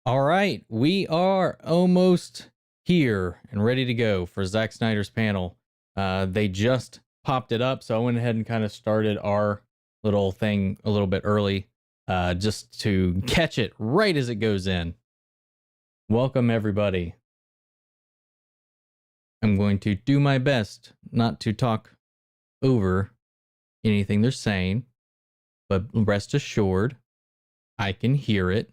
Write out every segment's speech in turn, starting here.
All right, we are almost here and ready to go for Zack Snyder's panel. They just popped it up, so I went ahead and kind of started our little thing a little bit early, just to catch it right as it goes in. Welcome, everybody. I'm going to do my best not to talk over anything they're saying, but rest assured, I can hear it.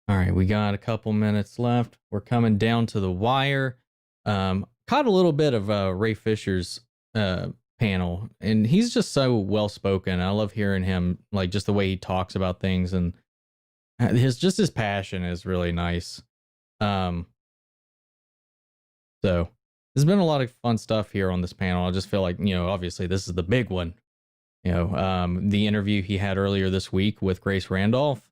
All right, we got a couple minutes left. We're coming down to the wire. Caught a little bit of Ray Fisher's panel, and he's just so well spoken. I love hearing him, like just the way he talks about things, and his passion is really nice. So there's been a lot of fun stuff here on this panel. I just feel like, obviously this is the big one. The interview he had earlier this week with Grace Randolph.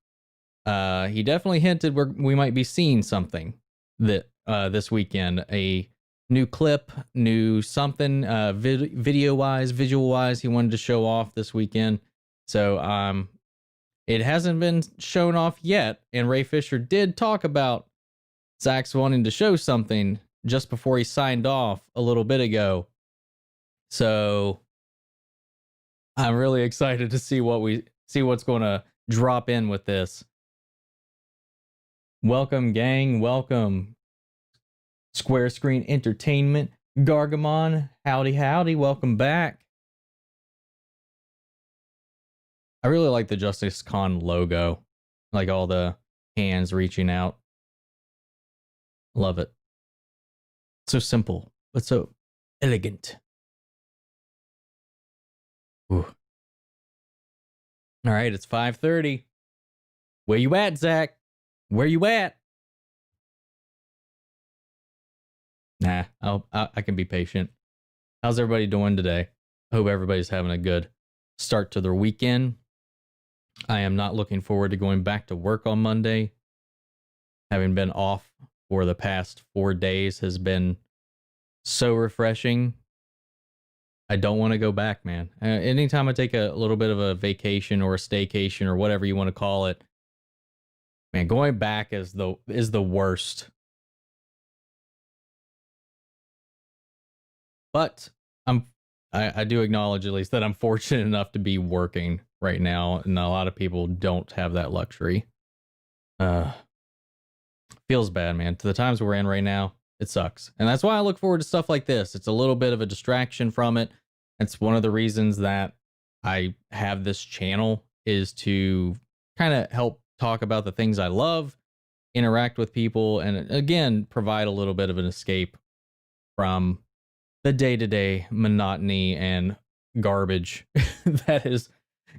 He definitely hinted we might be seeing something that this weekend, a new clip, new something, visual wise, he wanted to show off this weekend. So it hasn't been shown off yet, and Ray Fisher did talk about Zack's wanting to show something just before he signed off a little bit ago. So I'm really excited to see what's going to drop in with this. Welcome, gang. Welcome. Square Screen Entertainment. Gargamon. Howdy, howdy. Welcome back. I really like the Justice Con logo. Like all the hands reaching out. Love it. So simple, but so elegant. Ooh. All right, it's 5:30. Where you at, Zack? Where you at? Nah, I can be patient. How's everybody doing today? I hope everybody's having a good start to their weekend. I am not looking forward to going back to work on Monday. Having been off for the past 4 days has been so refreshing. I don't want to go back, man. Anytime I take a little bit of a vacation or a staycation or whatever you want to call it, man, going back is the worst. But I do acknowledge at least that I'm fortunate enough to be working right now, and a lot of people don't have that luxury. Feels bad, man. To the times we're in right now, it sucks. And that's why I look forward to stuff like this. It's a little bit of a distraction from it. It's one of the reasons that I have this channel, is to kind of help talk about the things I love, interact with people, and again, provide a little bit of an escape from the day-to-day monotony and garbage that is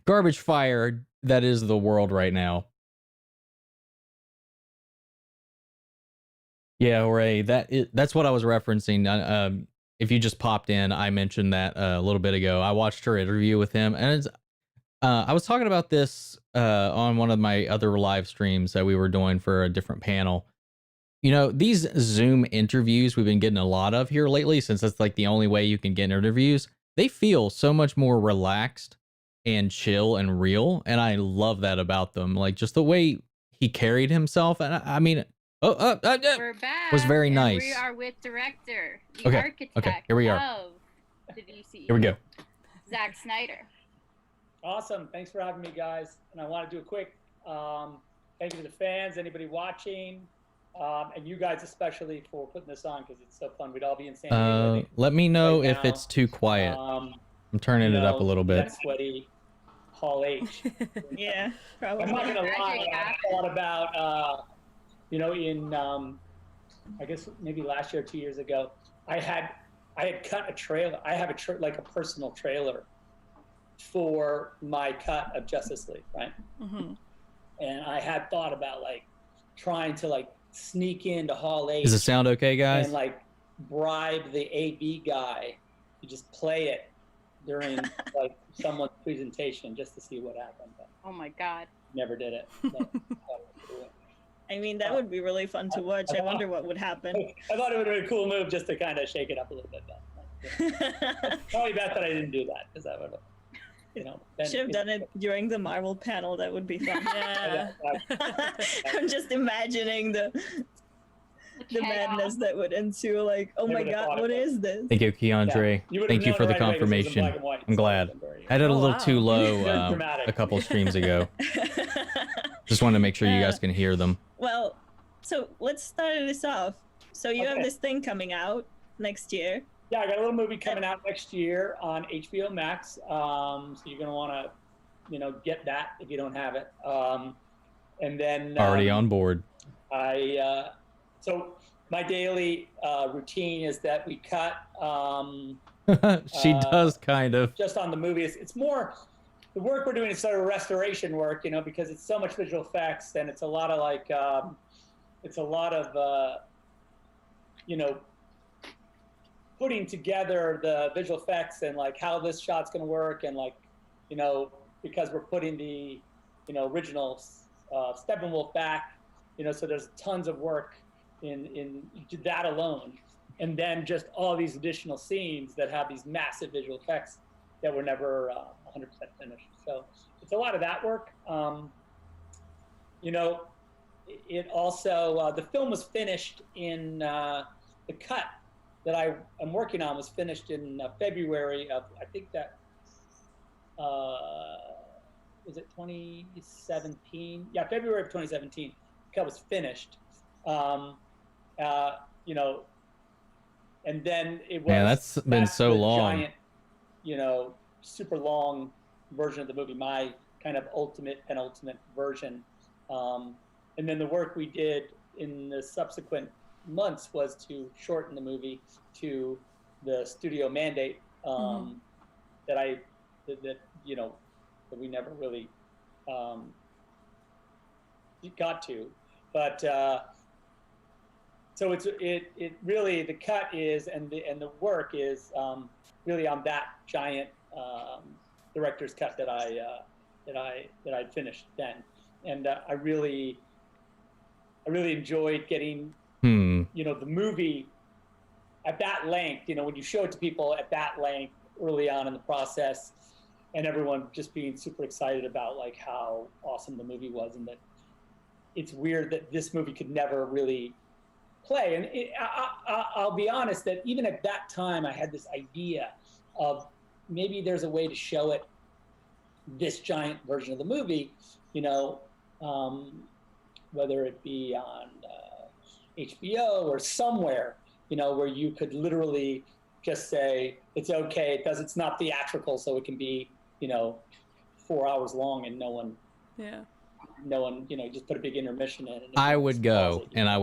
garbage fire that is the world right now. Yeah, Ray, that's what I was referencing. If you just popped in, I mentioned that a little bit ago. I watched her interview with him, and I was talking about this on one of my other live streams that we were doing for a different panel. These Zoom interviews we've been getting a lot of here lately, since that's like the only way you can get interviews. They feel so much more relaxed and chill and real, and I love that about them. Like just the way he carried himself, and I mean, We're back. Was very nice. We are with director, the Okay, architect here we are. of the DCU. Here we go. Zack Snyder. Awesome. Thanks for having me, guys. And I want to do a quick thank you to the fans, anybody watching, and you guys especially for putting this on, because it's so fun. We'd all be in San Diego. Let me know right if now. it's too quiet. I'm turning it up a little bit. That sweaty Hall H. Yeah, probably. I'm not going to lie. I thought about, in, I guess maybe last year or 2 years ago, I had cut a trailer. I have like a personal trailer for my cut of Justice League, right? Mm-hmm. And I had thought about like trying to like sneak into Hall H. Does it sound okay, guys? And like bribe the AV guy to just play it during like someone's presentation just to see what happened. But Oh my God. never did it. I mean, that would be really fun to watch. I wonder what would happen. I thought it would have been a cool move just to kind of shake it up a little bit. But, probably best that I didn't do that, because that would have you know, then Should have done it during the Marvel panel. That would be fun. Yeah. I'm just imagining the madness that would ensue. Like, oh Never my would've God, thought what of it. is this? Thank you, Keandre. You would've Thank you known for the right away 'cause it was in confirmation. black and white, I'm so glad. it was very- I had it a Oh, little wow. too low Very dramatic. a couple streams ago. Just wanted to make sure you guys can hear them. Well, so let's start this off. So you have Okay. this thing coming out next year. Yeah, I got a little movie coming out next year on HBO Max. So you're gonna want to, you know, get that if you don't have it. And then Already on board. So my daily routine is that we cut She does kind of. just on the movie. It's more the work we're doing is sort of restoration work, you know, because it's so much visual effects and it's a lot of like you know, putting together the visual effects and like how this shot's going to work, and like, you know, because we're putting the, you know, original Steppenwolf back, you know, so there's tons of work in that alone, and then just all these additional scenes that have these massive visual effects that were never 100% finished. So it's a lot of that work. You know, it also the film was finished in the cut that I'm working on was finished in February of, I think that was it 2017? Yeah, February of 2017. The cut was finished. You know, and then it was. Man, that's been so the long. Giant, you know, super long version of the movie. My kind of ultimate penultimate version. And then the work we did in the subsequent months was to shorten the movie to the studio mandate that you know, that we never really got to, but so it really, the cut is and the work is really on that giant director's cut that I finished then, and I really enjoyed getting you know, the movie at that length, you know, when you show it to people at that length early on in the process, and everyone just being super excited about like how awesome the movie was, and that it's weird that this movie could never really play. And I'll be honest that even at that time, I had this idea of maybe there's a way to show it, this giant version of the movie, you know, whether it be on HBO or somewhere, you know, where you could literally just say it's okay, it's not theatrical, so it can be, you know, 4 hours long and no one, you know, just put a big intermission in. And I would go and I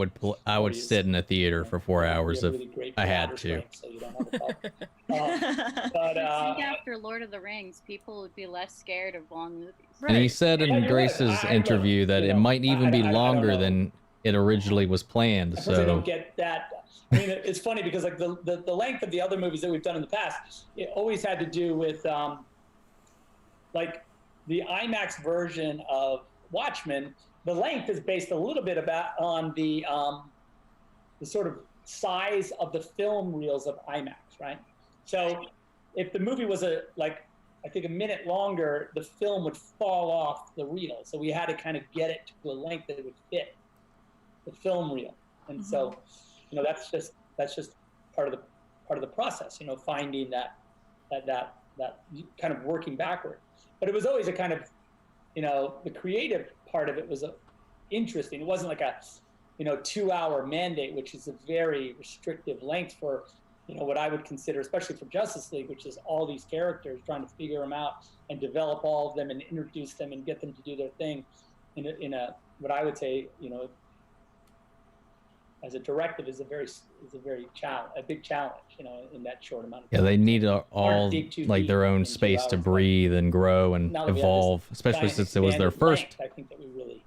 would sit in a theater for 4 hours if really I had to. So you don't have a problem. I think after Lord of the Rings, people would be less scared of long movies. And he said in Grace's interview that it might even be longer than it originally was planned. I personally don't So get that. I mean, it's funny because like the length of the other movies that we've done in the past, it always had to do with like the IMAX version of Watchmen. The length is based a little bit on the sort of size of the film reels of IMAX, right? So if the movie was I think a minute longer, the film would fall off the reel. So we had to kind of get it to a length that it would fit the film reel. And so, you know, that's just part of the process, you know, finding that kind of working backward. But it was always a kind of, you know, the creative part of it was interesting. It wasn't like a, you know, 2-hour mandate, which is a very restrictive length for, you know, what I would consider, especially for Justice League, which is all these characters, trying to figure them out and develop all of them and introduce them and get them to do their thing in a what I would say, you know, as a directive is a big challenge, you know, in that short amount of time. yeah, they need all like their own space to breathe and grow and Now that we have this evolve, especially giant since it was their expanded first length, I think that we really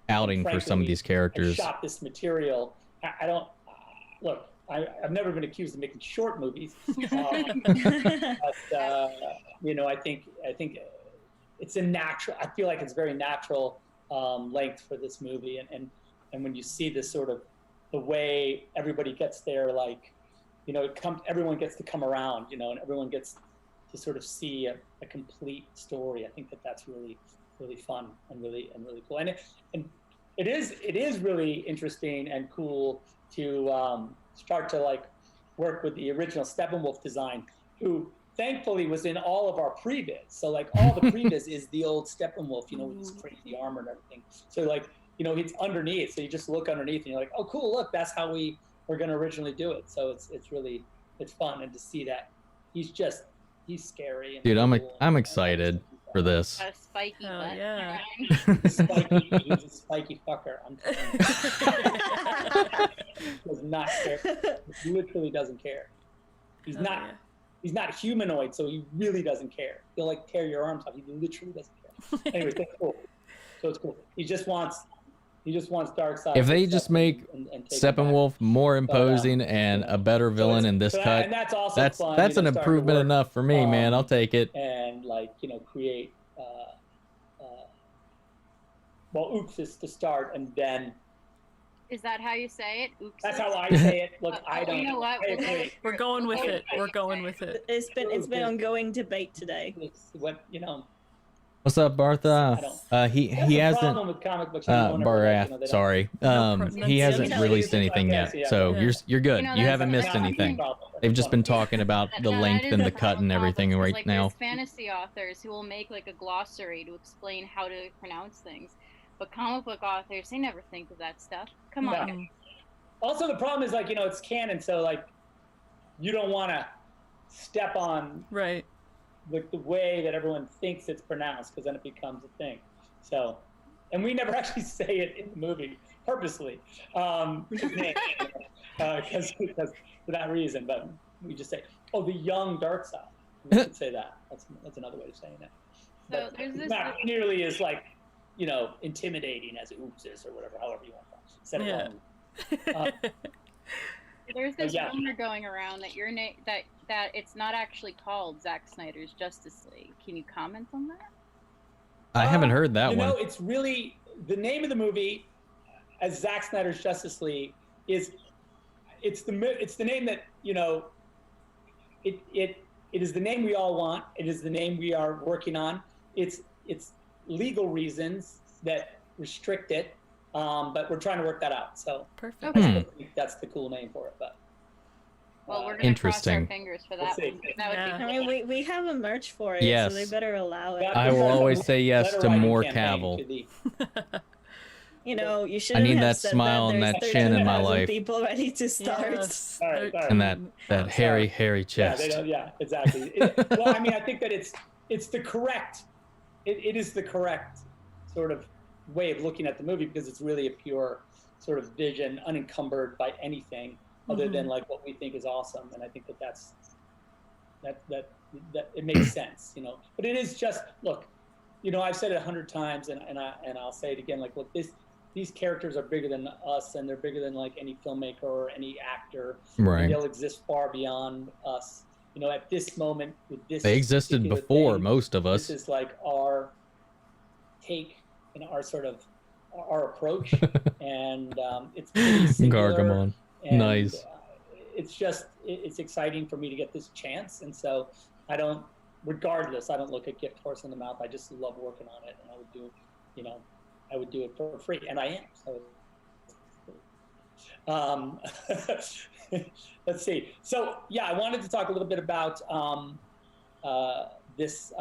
outing for frankly, some of these I characters. shot this material. I don't look. I've never been accused of making short movies, but you know, I think it's a natural. I feel like it's very natural length for this movie, and when you see this sort of the way everybody gets there, like, you know, everyone gets to come around, you know, and everyone gets to sort of see a complete story. I think that's really fun and really cool. And it is really interesting and cool to start to like work with the original Steppenwolf design, who thankfully was in all of our previs. So like all the previs is the old Steppenwolf, you know, with his crazy armor and everything. So like, you know, it's underneath. So you just look underneath and you're like, oh, cool, look, that's how we were going to originally do it. So it's fun. And to see that he's scary. And Dude, cool. I'm excited for this. A spiky butt. Yeah. He's a spiky fucker. I'm he does not care. He literally doesn't care. He's not humanoid, so he really doesn't care. He'll like tear your arms off. He literally doesn't care. Anyway, that's cool. So it's cool. He just wants Darkseid. If they just make Steppenwolf more imposing and a better villain in this cut, and that's also that's fun, an you know, improvement enough for me, man. I'll take it. And like, you know, create well, oops is to start, and then Is that how you say it? Oops. that's how I say it. Look, I don't. You know what? We're going with it. We're going with it. It's been ongoing debate today. It's what, you know. What's up, Bartha? He hasn't. Problem with comic books, you don't ever, Barath, you know, they don't- sorry. He hasn't no, released it's anything okay, yet, so so yeah. you're good. You know, You that's haven't missed not a anything. problem. They've just been talking about the No, length that is and a the cut and problem, everything because, right like, now. There's fantasy authors who will make like a glossary to explain how to pronounce things, but comic book authors, they never think of that stuff. Come on. No. Also, the problem is, like, you know, it's canon, so like you don't want to step on Right. like the way that everyone thinks it's pronounced, because then it becomes a thing. So, and we never actually say it in the movie purposely, because for that reason. But we just say, "Oh, the young Darkseid." We could say that. That's another way of saying it. So But there's this. not nearly as like, you know, intimidating as oops is, or whatever, however you want to say it. Yeah. There's this yeah. rumor going around that your name that it's not actually called Zack Snyder's Justice League. Can you comment on that? I haven't heard that you one. know, it's really the name of the movie, as Zack Snyder's Justice League, it's the name that, you know, it is the name we all want. It is the name we are working on. It's legal reasons that restrict it, but we're trying to work that out. So Perfect. Okay. I think that's the cool name for it. But Well, we're gonna cross our Interesting. fingers for We'll that see. one. That would Yeah. be I mean, we have a merch for it, Yes. so they better allow it. That- I will always say yes Letter to writing more campaign Cavill. to the- You know, you should. I need that smile and that chin in my life. People ready to start. Yes. All right, all right. And that hairy Yeah, chest. they don't, yeah, exactly. Well, I mean, I think that it's the correct. It is the correct sort of way of looking at the movie, because it's really a pure sort of vision, unencumbered by anything other than like what we think is awesome. And I think that it makes sense, you know. But it is just, look, you know, I've said it 100 times, and I'll say it again. Like, look, these characters are bigger than us, and they're bigger than like any filmmaker or any actor. Right. They'll exist far beyond us. You know, at this moment with this, They existed particular before thing, most of us. This is like our take and our sort of our approach, and it's pretty singular, Gargamon. and, Nice. It's exciting for me to get this chance, and so I don't look at gift horse in the mouth. I just love working on it, and I would do it for free, and I am. So, let's see. So yeah, I wanted to talk a little bit about this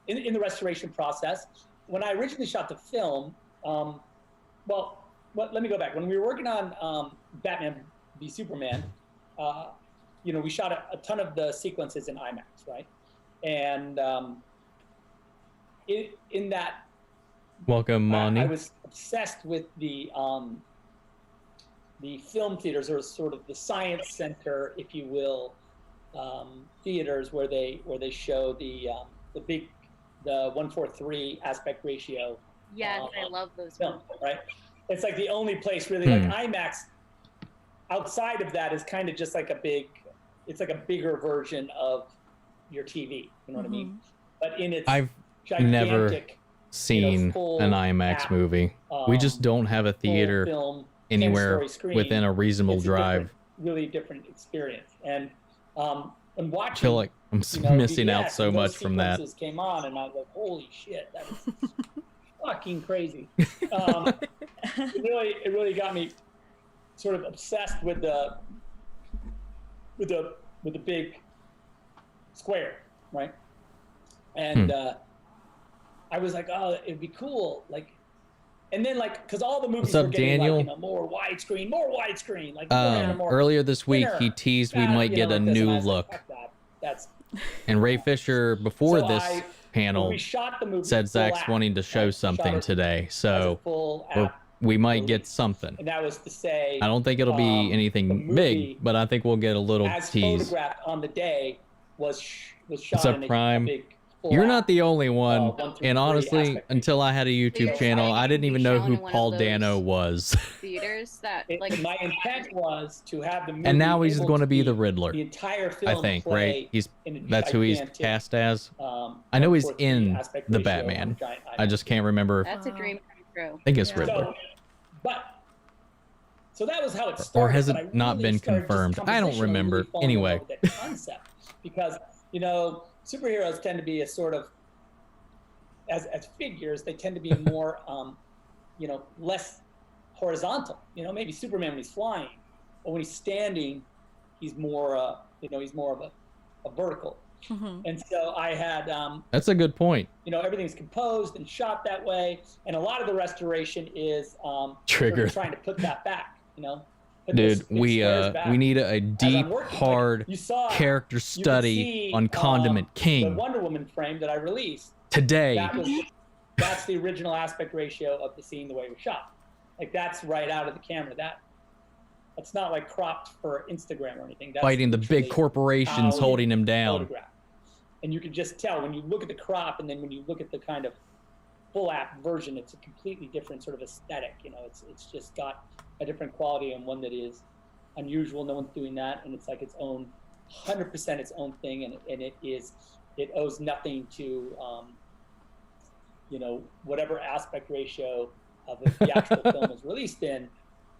in the restoration process. When I originally shot the film, let me go back. When we were working on Batman v Superman, you know, we shot a ton of the sequences in IMAX, right? And in that, Welcome, Moni. I was obsessed with the film theaters, or sort of the science center, if you will, theaters where they show the 1:3 aspect ratio. Yes, I love those Film, ones. right? It's like the only place really like IMAX. Outside of that is kind of just like it's like a bigger version of your TV. You know what I mean? But in its I've gigantic, seen full an IMAX app, movie. We just don't have a full theater film, anywhere 10-story screen, within a reasonable it's a drive. really different experience. And I watching feel like I'm missing out so much from that. Came on, and I was like, "Holy shit, that is fucking crazy!" It really got me sort of obsessed with the big square, right? And I was like, "Oh, it'd be cool!" Like, and then like, because all the movies were getting Daniel? like, more widescreen, like earlier this week he teased we might get a new look. Like, that's and Ray Fisher before this panel we shot the movie said Zach's wanting to show something today, so we might get something. And that was to say, I don't think it'll be anything big, but I think we'll get a little as tease. Photographed on the day was shot What's up, in Prime? a big You're not the only one, 1 through and 3 honestly, aspect until I had a YouTube channel, I didn't even know who Paul Dano was. Theaters that like my intent was to have the movie And now he's able going to be the the Riddler, entire film I think, play right? in a That's who he's gigantic, cast as. I know he's 1/4 in aspect the ratio Batman. on a giant I just can't remember. that's a dream come true. I think it's Yeah. Riddler. So that was how it started. Or has but it I not really been started just confirmed? I don't compositionally remember. really falling in Anyway. love with that concept, because superheroes tend to be a sort of as figures, they tend to be more less horizontal. Maybe Superman when he's flying, or when he's standing, he's more he's more of a vertical. Mm-hmm. And so I had That's a good point. everything's composed and shot that way, and a lot of the restoration is Trigger. sort of trying to put that back. Put Dude, those big we squares back. need a deep, working, hard you saw, character you could study see, on Condiment the King Wonder Woman frame that I released. today. That's the original aspect ratio of the scene, the way it was shot. Like, that's right out of the camera. That's not like cropped for Instagram or anything. That's Fighting the big literally corporations how holding him down. photographed. And you can just tell when you look at the crop, and then when you look at the kind of full app version, it's a completely different sort of aesthetic. It's just got a different quality, and one that is unusual. No one's doing that, and it's like its own 100% its own thing, and it owes nothing to whatever aspect ratio of the actual film is released in.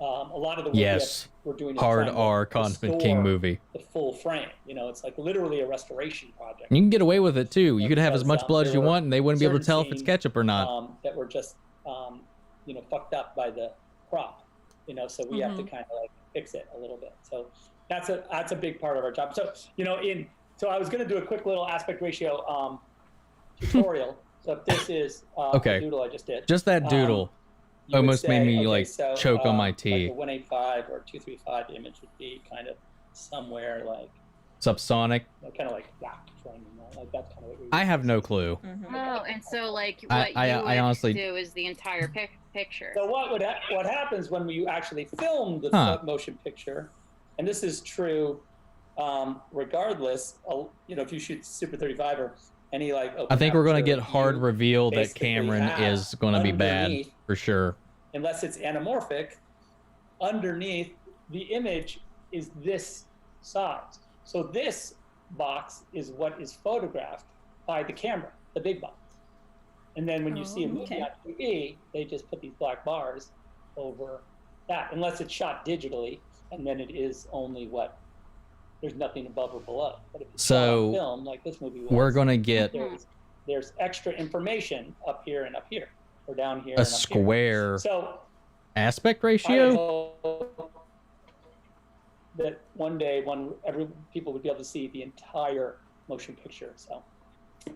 A lot of the work we're doing is hard trying to R Condiment King restore movie. the full frame. It's like literally a restoration project. You can get away with it too. You could have as Because, much blood as you there were want, and they wouldn't be able to tell if certain it's ketchup or not. scenes, that were just fucked up by the crop. So we have to kind of like fix it a little bit. So that's a big part of our job. So so I was going to do a quick little aspect ratio tutorial. So if this is Okay. the doodle I just did. Just that doodle you would almost made me say, choke on my like tea. a 185 or 235 image would be kind of somewhere like Subsonic. kind of like that. Like that's kind of what we I have no clue. Mm-hmm. Oh, and so like I- what I you would honestly- do is the entire picture. So what happens when you actually film the motion picture, and this is true regardless, if you shoot Super 35 or any like open I think we're going to aperture get hard view, reveal that basically Cameron have is going to be bad underneath, for sure. unless it's anamorphic, underneath the image is this size. So this box is what is photographed by the camera, the big box. And then when you see a movie on TV, they just put these black bars over that, unless it's shot digitally, and then it is only there's nothing above or below. But if it's shot on film, like this movie was, we're going to get there's extra information up here and up here, or down here a and up square here. So aspect I ratio. hope that one day people would be able to see the entire motion picture. So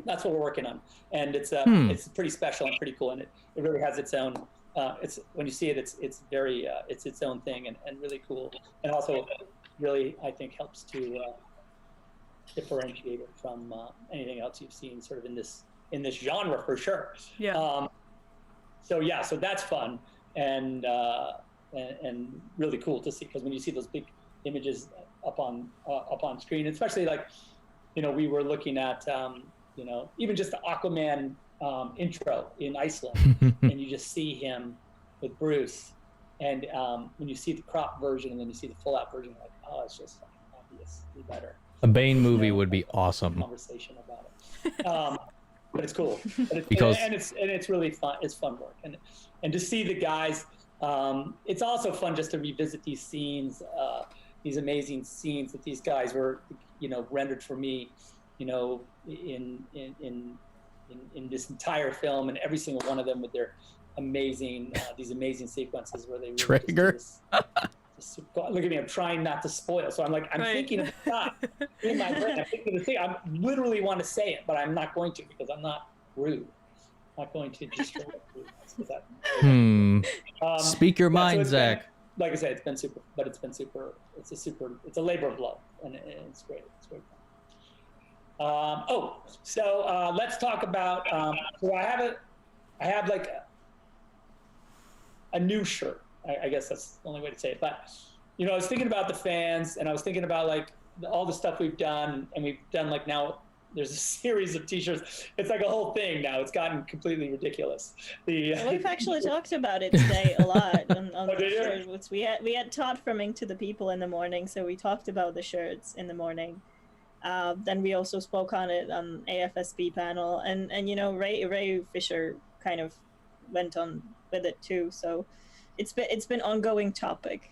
that's what we're working on, and it's pretty special and pretty cool, and it really has its own. It's when you see it, it's very it's its own thing, and really cool, and also really I think helps to differentiate it from anything else you've seen sort of in this genre for sure. Yeah. So that's fun and really cool to see, because when you see those big images up on screen, especially like we were looking at even just the Aquaman intro in Iceland, and you just see him with Bruce, and when you see the crop version and then you see the full out version, you're like, oh, it's just obviously better. A Bane movie would be awesome. Conversation about it, but it's cool. But Because it's really fun. It's fun work, and to see the guys. It's also fun just to revisit these scenes, these amazing scenes that these guys were, rendered for me you know, in this entire film, and every single one of them with their amazing these amazing sequences where they really Trigger. look at me, I'm trying not to spoil, so I'm like, I'm thinking of the shot in my brain. I'm thinking of the thing. I literally want to say it, but I'm not going to because I'm not rude. I'm not going to destroy it. Speak your mind, so Zach. Like I said, it's been super, but it's a labor of love, and it's great. It's great. So let's talk about. So I have like a new shirt. I guess that's the only way to say it. But you know, I was thinking about the fans, and I was thinking about like all the stuff we've done, and we've done like now. There's a series of T-shirts. It's like a whole thing now. It's gotten completely ridiculous. We've actually talked about it today a lot on the shirts. We had Todd from Ink to the People in the morning, so we talked about the shirts in the morning. Then we also spoke on it on AFSB panel, and you know, Ray Fisher kind of went on with it too. So it's been ongoing topic.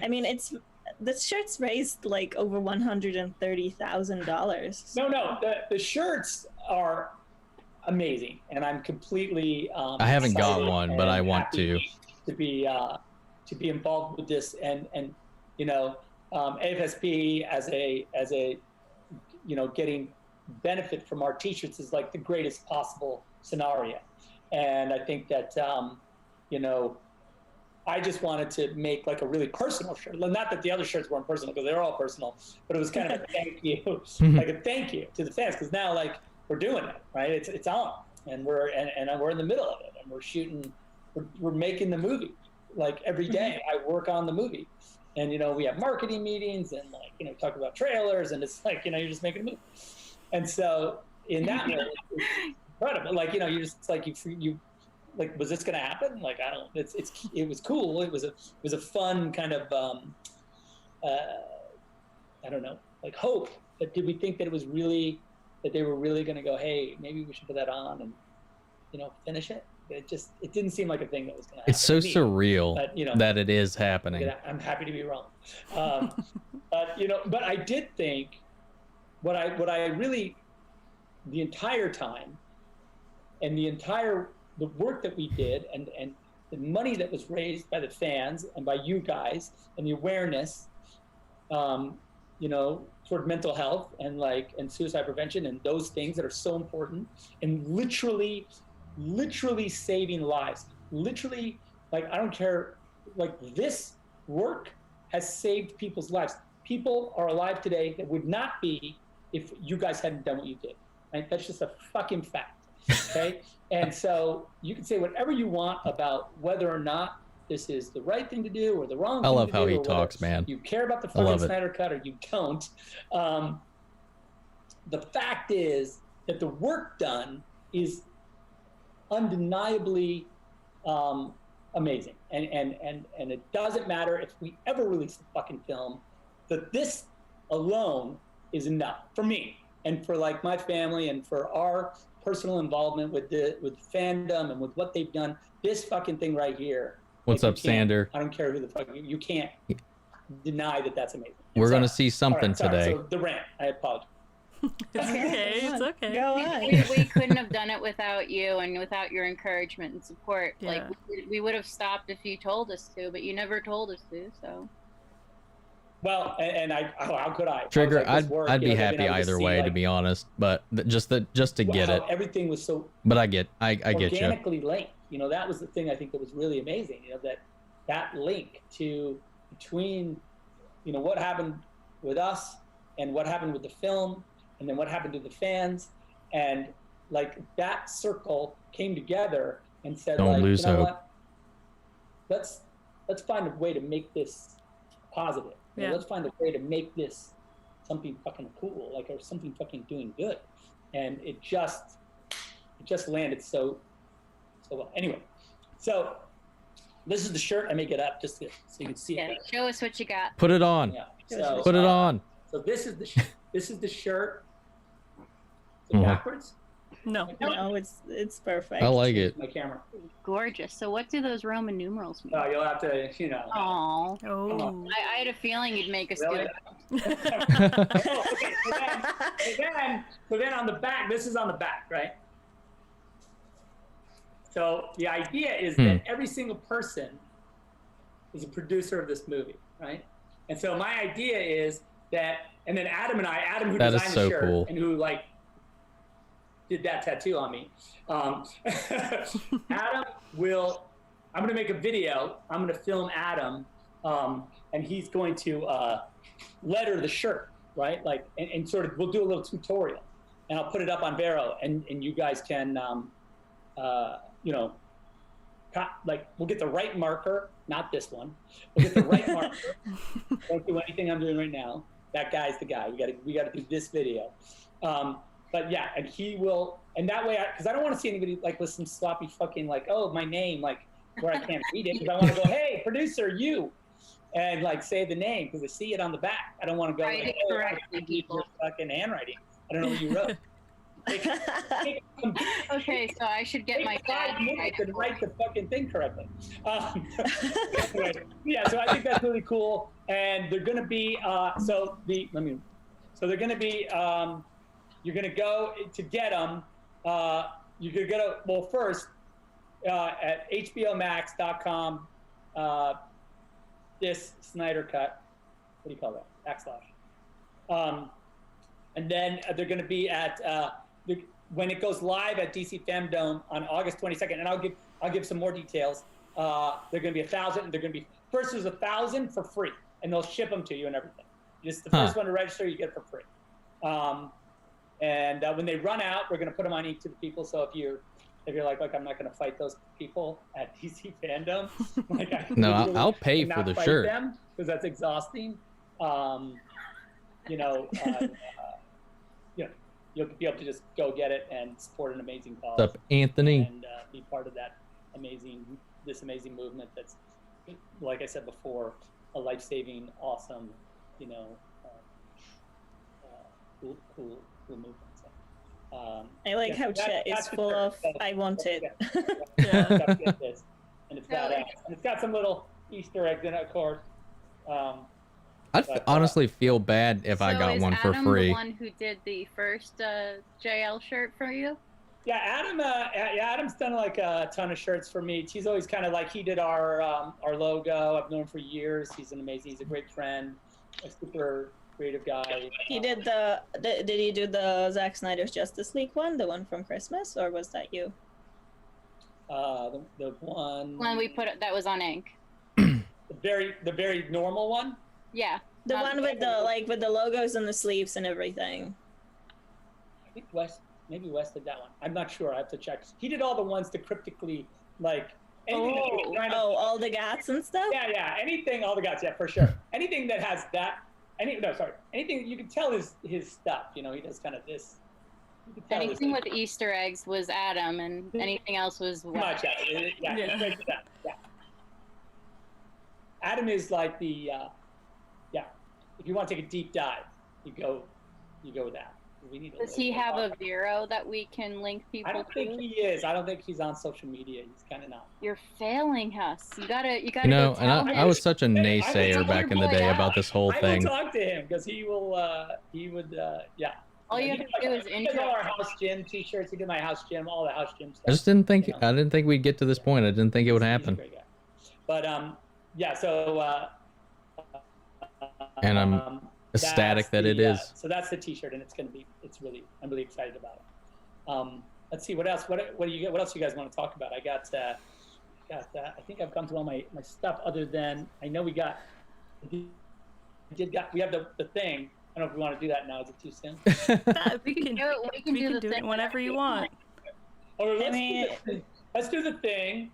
I mean, the shirts raised like over $130,000. No, the shirts are amazing, and I'm completely. I haven't got one, but I want to be involved with this, and you know, AFSP as a you know, getting benefit from our T-shirts is like the greatest possible scenario, and I think that you know, I just wanted to make like a really personal shirt. Not that the other shirts weren't personal, because they're all personal, but it was kind of a thank you, like a thank you to the fans, because now like we're doing it, right? It's on, and we're in the middle of it, and we're shooting, we're making the movie. Like every day, I work on the movie, and you know, we have marketing meetings, and like, you know, talk about trailers, and it's like, you know, you're just making a movie, and so in that way, it's incredible. Like, you know, you're just like you. Like, was this gonna happen? Like, I don't. It was cool. It was a fun kind of I don't know, like hope. But did we think that it was really that they were really gonna go, hey, maybe we should put that on and, you know, finish it? It didn't seem like a thing that was gonna happen. It's so surreal, but, you know, that it is happening. I'm happy to be wrong. But you know, but I did think what I really, the entire time, and the work that we did, and the money that was raised by the fans and by you guys, and the awareness, you know, toward mental health and suicide prevention and those things that are so important, and literally saving lives. Literally, like, I don't care, like, this work has saved people's lives. People are alive today that would not be if you guys hadn't done what you did. Right? That's just a fucking fact. Okay. And so you can say whatever you want about whether or not this is the right thing to do or the wrong thing to do. I love how he talks, man. You care about the fucking Snyder Cut or you don't. The fact is that the work done is undeniably amazing. And it doesn't matter if we ever release the fucking film, that this alone is enough for me and for like my family and for our personal involvement with fandom and with what they've done. This fucking thing right here. What's up, Sander? I don't care who the fuck you can't deny that that's amazing. We're gonna see something today. So the rant. I apologize. It's okay. It's okay. Go on. We couldn't have done it without you and without your encouragement and support. Yeah. Like we would have stopped if you told us to, but you never told us to. So. Well, and how could I? Trigger, like, I'd be happy either way, to be honest. But just to get it. Everything was so. But I get you. Organically linked. You know, that was the thing I think that was really amazing. You know, that link between, you know, what happened with us and what happened with the film, and then what happened to the fans, and like that circle came together and said, Don't like, lose you know hope. what? Let's find a way to make this positive. You know, Yeah. let's find a way to make this something fucking cool, like, or something fucking doing good. And it just landed so well. Anyway, so this is the shirt. I make it up just so you can see Yeah. it. Show us what you got. Put it on. Yeah. So, Put it on. So this is the shirt. Is it Mhm. backwards? No. No, it's perfect. I like it. My camera. Gorgeous. So what do those Roman numerals mean? Oh, you'll have to, you know. Oh. Oh. I had a feeling you'd make us do Really? it. Okay, so then on the back, this is on the back, right? So the idea is that every single person is a producer of this movie, right? And so my idea is that, and then Adam who That is designed so the shirt cool. and who like did that tattoo on me. Adam will, I'm gonna make a video. I'm gonna film Adam, and he's going to letter the shirt, right? Like, and sort of, we'll do a little tutorial, and I'll put it up on Vero, and you guys can, you know, like, we'll get the right marker, not this one. We'll get the right marker. Don't do anything I'm doing right now. That guy's the guy. We gotta do this video. But yeah, and he will, and that way, because I don't want to see anybody like with some sloppy fucking like, oh, my name, like where I can't read it. Because I want to go, hey, producer, you, and like say the name because I see it on the back. I don't want to go, Write it oh, correctly, your fucking handwriting. I don't know what you wrote. Okay, so I should get my dad to write the fucking thing correctly. Anyway, yeah, so I think that's really cool, and they're going to be so they're going to be you're going to go to get them. You're going to go to, well, first at hbomax.com. This Snyder cut. What do you call that? /. And then they're going to be at when it goes live at DC Fandom on August 22nd, and I'll give some more details. They're going to be 1,000. They're going to be, first there's 1,000 for free, and they'll ship them to you and everything. Just the first one to register, you get it for free. And when they run out, we're going to put them on each of the people. So if you're like, I'm not going to fight those people at DC Fandom, like I'll pay for the shirt because that's exhausting. You know, you'll be able to just go get it and support an amazing cause. What's up, Anthony? And be part of that amazing movement that's, like I said before, a life-saving, awesome, you know, cool movement. So, I like how chat is full of I want it. Yeah. And it's got some little Easter eggs in it, of course. I'd honestly feel bad if I got one for free. The one who did the first JL shirt for you? Yeah, Adam's done like a ton of shirts for me. He's always kind of like, he did our logo. I've known him for years. He's a great friend, a super creative guy. He did did he do the Zack Snyder's Justice League one, the one from Christmas, or was that you? The one we put that was on ink. the very normal one. Yeah. The one with the logos and the sleeves and everything. I think maybe Wes did that one. I'm not sure. I have to check. He did all the ones to cryptically like. All the gats and stuff. Yeah. Anything, all the gats. Yeah, for sure. Anything that has that. Anything you can tell is his stuff. You know, he does kind of this. Anything with Easter eggs was Adam, and anything else was much. Yeah. Adam is like the. If you want to take a deep dive, you go with that. Does he have a Vero that we can link people to? I don't think he is. I don't think he's on social media. He's kind of not. You're failing us. You gotta. You know, and I was such a naysayer back in the day about this whole thing. I will talk to him because he would. Yeah. All you have to do is intro. He did all our house gym T-shirts. He did my house gym, all the house gym stuff. I just didn't think. I didn't think we'd get to this point. I didn't think it would happen. But yeah. So. And I'm ecstatic that it is. So that's the T-shirt, and I'm really excited about it. Let's see what else. What else you guys want to talk about? I got. I think I've gone through all my stuff. Other than I know we have the thing. I don't know if we want to do that now. Is it too soon? We can do it whenever you want. Let's do the thing.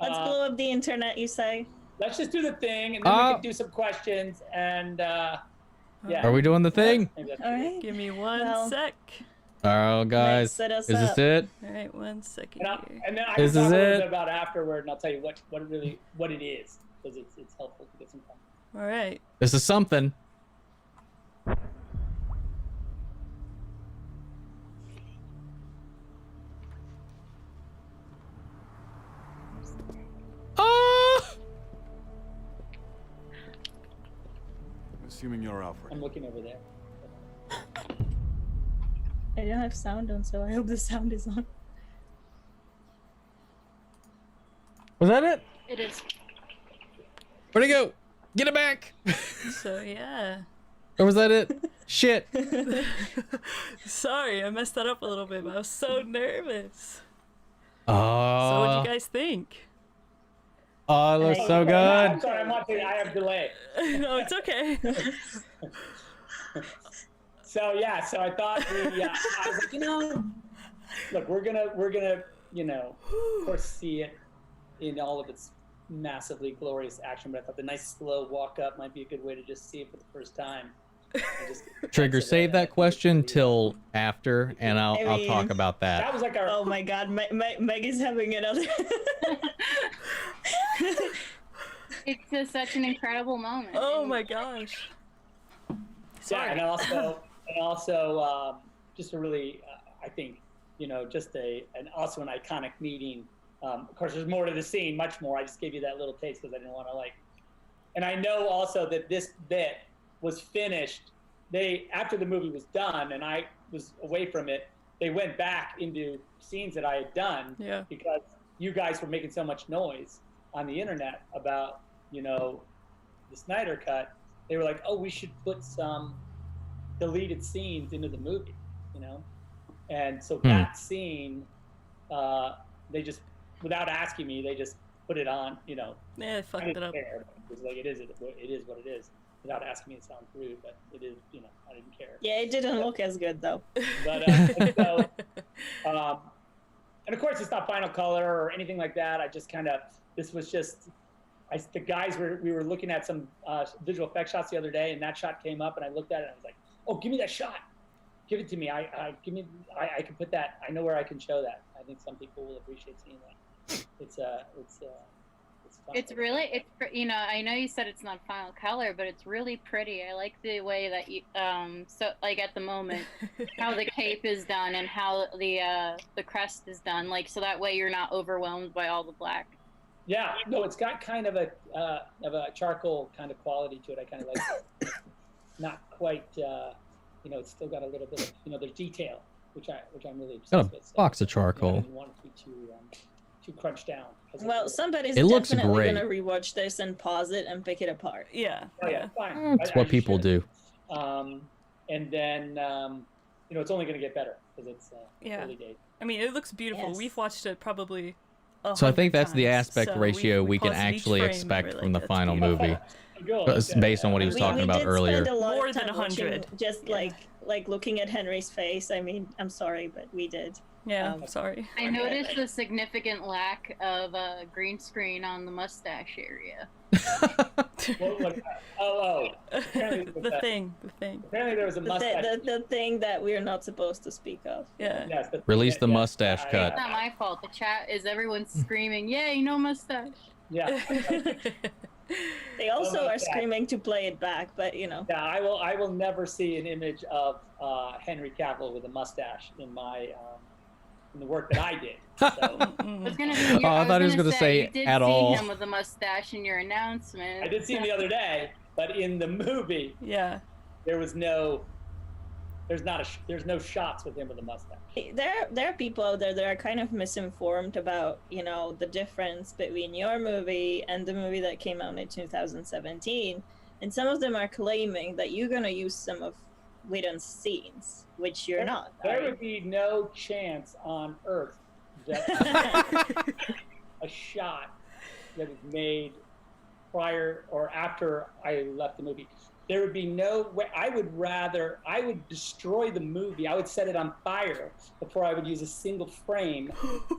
Let's blow up the internet, you say? Let's just do the thing, and then we can do some questions, and yeah. Are we doing the thing? All right. Give me one sec. All right, guys. Is this it? All right, 1 second here. And then I can talk a little bit about afterward, and I'll tell you what it is, because it's helpful to get some time. All right. This is something. assuming you're Alfred. I'm looking over there. I don't have sound on, so I hope the sound is on. Was that it? It is. Where'd it go? Get it back! So yeah. Or was that it? Shit. Sorry, I messed that up a little bit, but I was so nervous. So Oh, what'd you guys think? oh, it looks so I'm good. sorry, I'm watching. I have delay. No, it's okay. So yeah, so I thought I was like, look, we're gonna, of course, see it in all of its massively glorious action. But I thought the nice slow walk up might be a good way to just see it for the first time. Trigger, save that question till after, and I'll talk about that. That was like our. Oh my God, Meg is having another. It's just such an incredible moment. Oh my gosh. Yeah, Sorry. and also, just a really, I think, just also an iconic meeting. Of course, there's more to the scene, much more. I just gave you that little taste because I didn't want to and I know also that this bit was finished. After the movie was done and I was away from it, they went back into scenes that I had done because you guys were making so much noise on the internet about, the Snyder cut. They were like, oh, we should put some deleted scenes into the movie, And so that scene, they just, without asking me, they just put it on, Yeah, I fucked it up. Care. It was like, it is what it is. Without asking me, it sounds rude, but it is, I didn't care. Yeah, it didn't look as good though. But, and of course it's not final color or anything like that. I just this was just, the guys we were looking at some visual effects shots the other day, and that shot came up, and I looked at it and I was like, oh, give me that shot. Give it to me. I can put that. I know where I can show that. I think some people will appreciate seeing that. It's fun. It's really, I know you said it's not final color, but it's really pretty. I like the way that you, so like at the moment, how the cape is done and how the crest is done, so that way you're not overwhelmed by all the black. Yeah, no, it's got kind of a charcoal kind of quality to it. I kind of like it. Not quite, it's still got a little bit of, there's detail, which I'm really obsessed with. Got a box of charcoal. I didn't want it to be too crunched down. Well, somebody's It looks definitely great. gonna rewatch this and pause it and pick it apart. Yeah. Oh yeah, fine. That's what people do. And then, it's only going to get better because it's early days. I mean, it looks beautiful. Yes. We've watched it probably. So I think that's the times, aspect so ratio we can paused each actually frame, expect we're from the like, final that's movie. Good. Based on what he was talking about did earlier. Spend a lot More of than time 100. watching, just like looking at Henry's face. I mean, I'm sorry, but we did. Yeah, I'm sorry. I noticed a significant lack of green screen on the mustache area. The thing. Apparently there was a mustache. The thing that we're not supposed to speak of. Yeah. Yes, Release the mustache cut. It's not my fault. The chat is everyone screaming, "Yay, no mustache!" Yeah. They also Oh, are okay. screaming to play it back, but Yeah, I will never see an image of Henry Cavill with a mustache in my in the work that I did. So. I was gonna Oh, I thought he was gonna say you did at see all. him with a mustache in your announcement. I did see him the other day, but in the movie, Yeah. there's no shots with him with a mustache. there are people out there that are kind of misinformed about the difference between your movie and the movie that came out in 2017, and some of them are claiming that you're gonna use some of Whedon's scenes, which you're not. There would be no chance on Earth that a shot that is made prior or after I left the movie. There would be no way. I would destroy the movie. I would set it on fire before I would use a single frame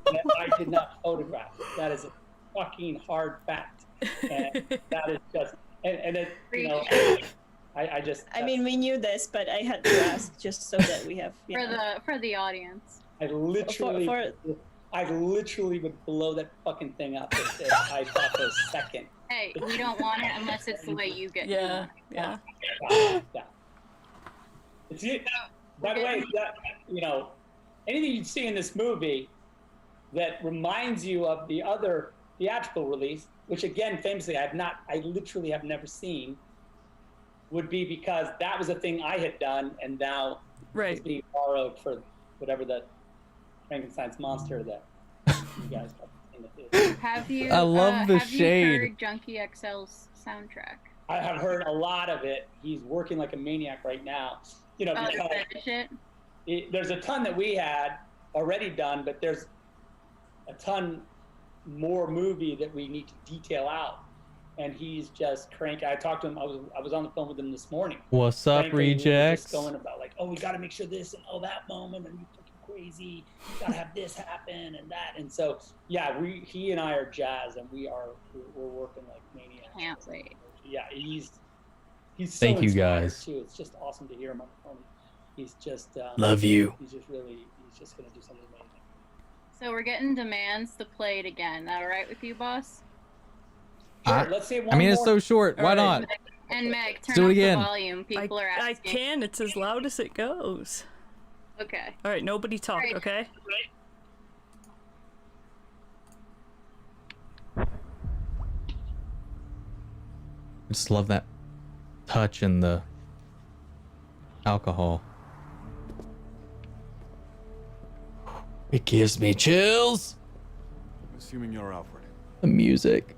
that I did not photograph. That is a fucking hard fact. And that is just, and it, I mean, we knew this, but I had to ask just so that we have for the audience. I literally would blow that fucking thing up if I thought for a second. Hey, we don't want it unless it's the way you get. Yeah. It's it. By the way, anything you see in this movie that reminds you of the other theatrical release, which again, famously, I literally have never seen, would be because that was a thing I had done, and now Right. it's being borrowed for whatever the Frankenstein's monster that you guys have seen it is. Have you? I love the have shade. You heard Junkie XL's soundtrack? I have heard a lot of it. He's working like a maniac right now. You know, because finish it? there's a ton that we had already done, but there's a ton more movie that we need to detail out. And he's just cranky. I talked to him. I was on the phone with him this morning. What's up, Frankly, we were rejects? just going about like, oh, we got to make sure this and that moment, and you fucking crazy. Got to have this happen and that. And so, yeah, he and I are jazzed, and we're working like maniacs. Can't wait. Yeah, he's so Thank you, inspired, guys. too. It's just awesome to hear him on the phone. He's just Love you. He's just going to do something amazing. So we're getting demands to play it again. All right with you, boss? Sure, let's see one I mean, more. it's so short. Why All right. not? And Meg, turn do it up again. the volume. People are I asking. can. It's as loud as it goes. Okay. All right, nobody talk, Right. okay? I just love that touch and the alcohol. It gives me chills. Assuming you're Alfred. The music.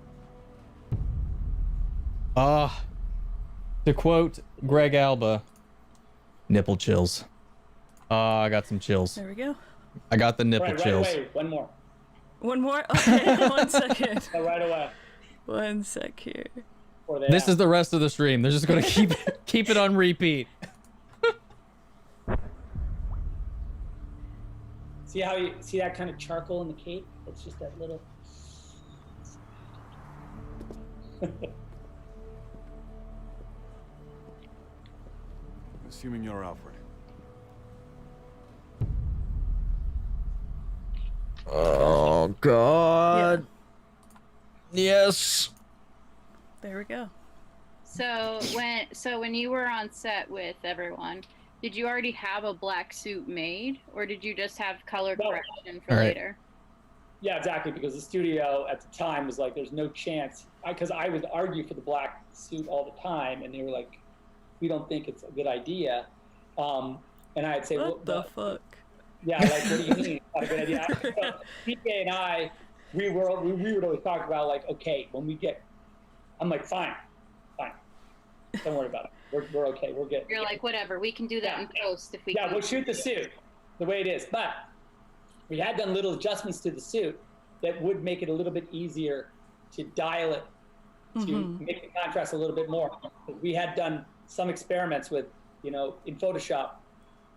To quote Greg Alba, nipple chills. I got some chills. There we go. I got the nipple Right chills. away. One more. One more? Okay, 1 second. Right away. 1 sec here. Or they This out. is the rest of the stream. They're just gonna keep it on repeat. See how you see that kind of charcoal in the cape? It's just that little. Assuming you're Alfred. Oh God. Yes. There we go. So when you were on set with everyone, did you already have a black suit made, or did you just have color No. correction for All right. later? Yeah, exactly. Because the studio at the time was like, "There's no chance." Because I would argue for the black suit all the time, and they were like, "We don't think it's a good idea." And I'd say, What the fuck? Yeah, like, what do you mean? Not a good idea. So, PK and I, we would always talk about like, okay, when we get, I'm like, fine, don't worry about it. We're okay. We're good. You're like, whatever, we can do that in post if we Yeah, can. we'll shoot the suit the way it is. But we had done little adjustments to the suit that would make it a little bit easier to dial it, to make the contrast a little bit more. We had done some experiments with, in Photoshop,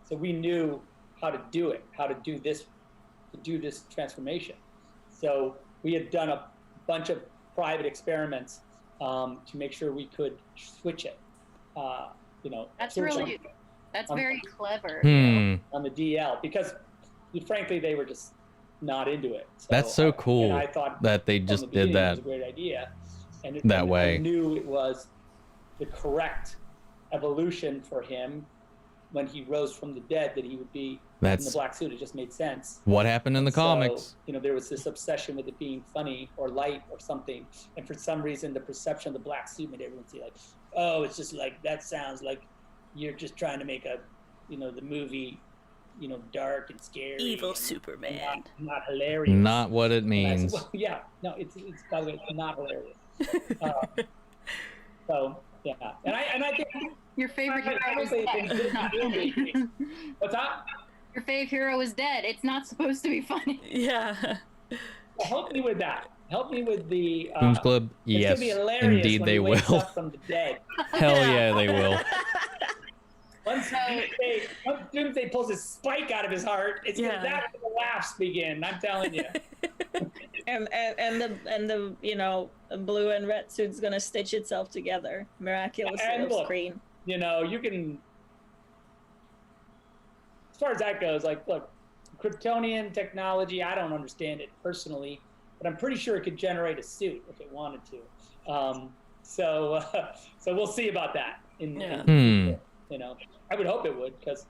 so we knew how to do it, how to do this transformation. So we had done a bunch of private experiments to make sure we could switch it. That's switch really, that's on- very clever. on the DL, because frankly they were just not into it. So That's so and cool I thought that they from the just did beginning that. It was a great idea, and that and way. I knew it was the correct evolution for him when he rose from the dead, that he would be in the That's black suit. It just made sense. what happened in the So, comics. there was this obsession with it being funny or light or something, and for some reason the perception of the black suit made everyone see like, oh, it's just like, that sounds like you're just trying to make the movie, dark and scary. Evil and Superman. Not hilarious. Not what it And I said, means. well, yeah, no, it's by the way, it's not hilarious. So yeah, and I think Your favorite hero is honestly, it's dead. been- what's that? Your favorite hero is dead. It's not supposed to be funny. Yeah. Help me with that. Help me with the. Booms Club, It's yes, gonna be hilarious indeed when they he wakes will. up from the dead. Hell yeah, they will. Once Doomsday pulls his spike out of his heart, that's when the laughs begin. I'm telling you. And the blue and red suit's gonna stitch itself together miraculously And off look, screen. You can. As far as that goes, like, look, Kryptonian technology, I don't understand it personally, but I'm pretty sure it could generate a suit if it wanted to. So we'll see about that. I would hope it would, because,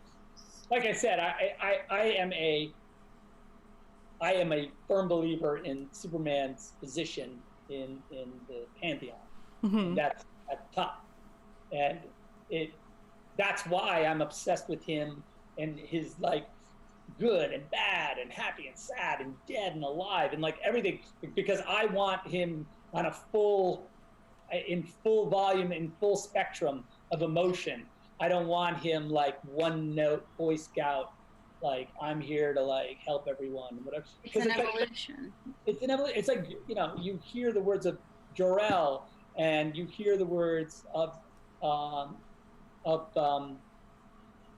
like I said, I am a firm believer in Superman's position in the pantheon. Mhm. That's at the top, and that's why I'm obsessed with him and his like good and bad and happy and sad and dead and alive and like everything, because I want him on in full volume, in full spectrum of emotion. I don't want him like one note Boy Scout, like I'm here to like help everyone, whatever. It's an evolution. It's an evolution. It's like, you know, you hear the words of Jor-El and you hear the words of Pa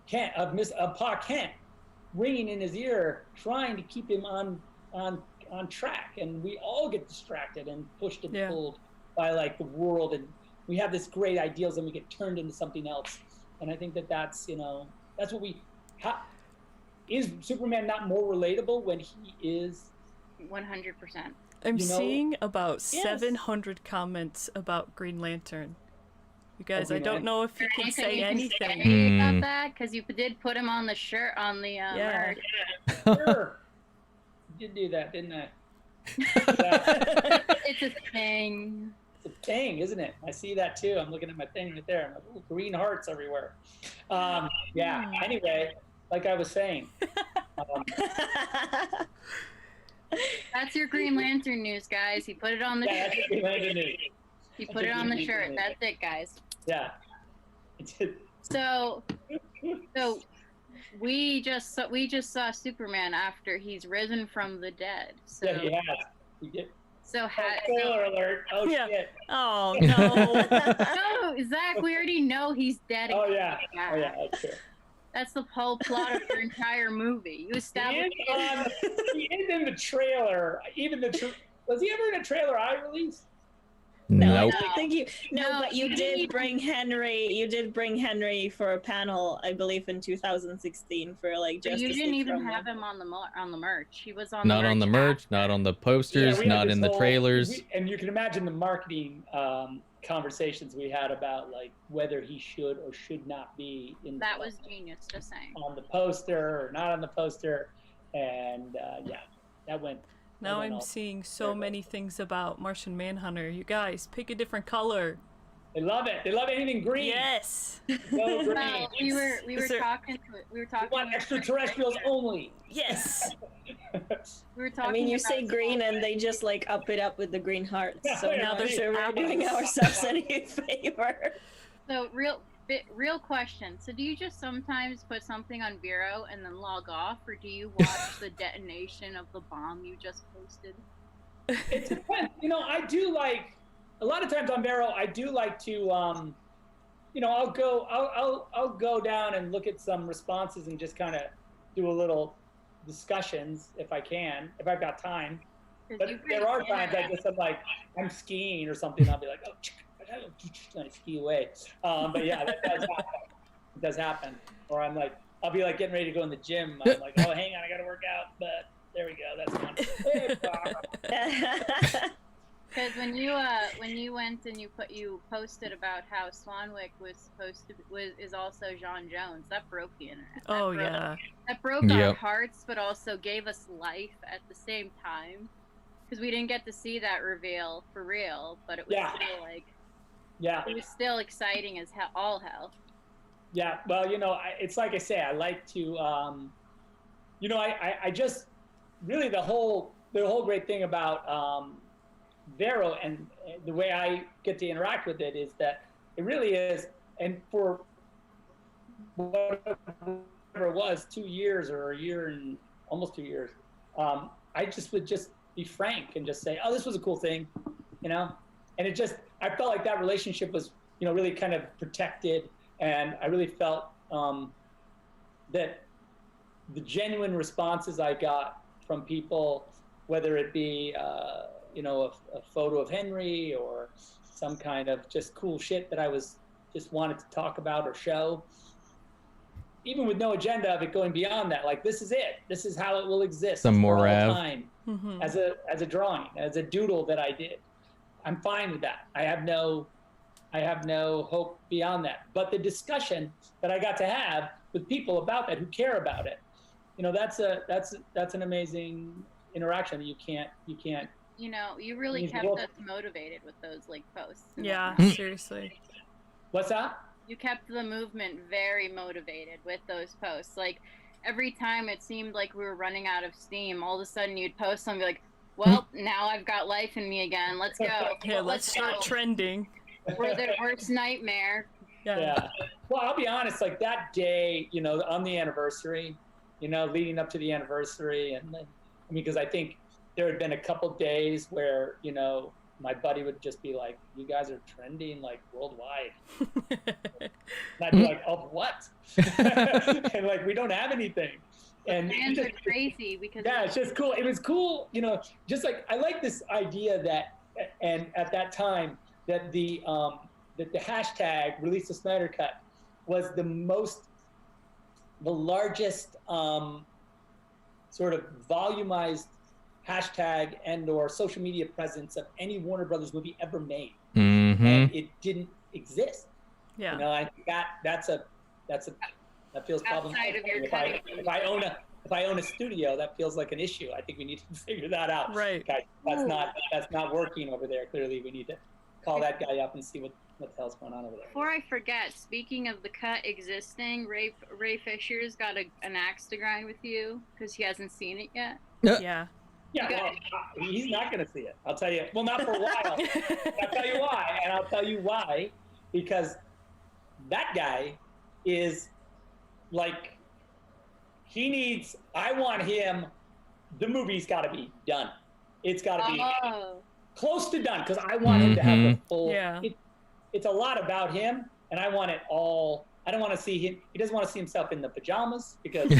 Kent ringing in his ear, trying to keep him on track, and we all get distracted and pushed and pulled by like the world, and we have this great ideals and we get turned into something else. And I think that's, you know, that's what is Superman not more relatable when he is 100%. I'm seeing about 700 comments about Green Lantern. You guys, I don't know if you can say anything about that, because you did put him on the shirt, on the merch. Sure. You did do that, didn't I? It's a thing. It's a thing, isn't it? I see that too. I'm looking at my thing right there. I'm like, ooh, green hearts everywhere. Yeah. Anyway, like I was saying. That's your Green Lantern news, guys. He put it on the shirt. That's Green Lantern news. He put it on the shirt. That's it, guys. Yeah. So we just saw Superman after he's risen from the dead. So, yeah, he has. He did. So spoiler alert! Oh shit! Oh no! No, Zach, we already know he's dead. Oh yeah! Oh yeah! That's true. That's the whole plot of your entire movie. You established. He is in the trailer. Was he ever in a trailer I released? No, Nope. I don't think you. No, but you did bring Henry. You did bring Henry for a panel, I believe, in 2016 for like But Justice you didn't League even promo. have him on the merch. He was on. Not on the merch, not on the posters, Yeah, we had not this in the whole- trailers. and you can imagine the marketing conversations we had about like whether he should or should not be in. That was genius, just saying. On the poster or not on the poster, and yeah, that went. Now I'm seeing so many things about Martian Manhunter. You guys, pick a different color. They love it. They love anything green. Yes. Go green. Well, we were talking. We want extraterrestrials only. Yes. We were talking. I mean, you about say green, and they just like up it up with the green hearts. So Yeah, now they're right. sure we're doing ourselves any favor. So real question. So do you just sometimes put something on Vero and then log off, or do you watch the detonation of the bomb you just posted? It depends. You know, I do like a lot of times on Vero. I do like to, you know, I'll go down and look at some responses and just kind of do a little discussions if I can, if I've got time. But there are times I'm like, I'm skiing or something. I'll be like, oh, I ski away. But yeah, that does happen. It does happen. Or I'm like, I'll be like getting ready to go in the gym. I'm like, oh, hang on, I got to work out. But there we go. That's fun. Because when you went and you posted about how Swanwick is also John Jones, that broke the internet. That broke our hearts, but also gave us life at the same time. Because we didn't get to see that reveal for real, but it was still like. Yeah. It was still exciting as hell, all hell. Yeah, well, you know, it's like I say, I like to, you know, I just really the whole great thing about Vero and the way I get to interact with it is that it really is, and for whatever it was, 2 years or a year and almost 2 years, I just would just be frank and just say, oh, this was a cool thing, you know. And it just, I felt like that relationship was, you know, really kind of protected. And I really felt that the genuine responses I got from people, whether it be, you know, a photo of Henry or some kind of just cool shit that I just wanted to talk about or show, even with no agenda of it going beyond that. Like, this is it. This is how it will exist Some more for all time Mm-hmm. as a drawing, as a doodle that I did. I'm fine with that. I have no hope beyond that. But the discussion that I got to have with people about that who care about it, you know, that's an amazing interaction that you can't. You know, you really kept us motivated with those like posts. Yeah, seriously. What's that? You kept the movement very motivated with those posts. Like, every time it seemed like we were running out of steam, all of a sudden you'd post something like, well, now I've got life in me again. Let's go. Yeah, let's start trending. We're the worst nightmare. Yeah. Well, I'll be honest, like that day, you know, on the anniversary, you know, leading up to the anniversary. And then, I mean, because I think there had been a couple days where, you know, my buddy would just be like, you guys are trending like worldwide. And I'd be like, oh, what? And like, we don't have anything. And fans are crazy because it's just cool. It was cool, you know, just like, I like this idea that, and at that time, that the hashtag release the Snyder Cut was the largest sort of volumized hashtag and or social media presence of any Warner Brothers movie ever made. Mm-hmm. And it didn't exist. Yeah. You know, I think that feels problematic. If I own a studio, that feels like an issue. I think we need to figure that out. Right. Guys, that's not working over there. Clearly, we need to call that guy up and see what the hell's going on over there. Before I forget, speaking of the cut existing, Ray Fisher's got an axe to grind with you because he hasn't seen it yet. Yeah. Yeah, well, he's not going to see it. I'll tell you. Well, not for a while. I'll tell you why. And I'll tell you why. Because that guy is like, I want him, the movie's got to be done. It's got to be close to done because I want him to have the full. Yeah. It's a lot about him, and I want it all. I don't want to see him. He doesn't want to see himself in the pajamas because,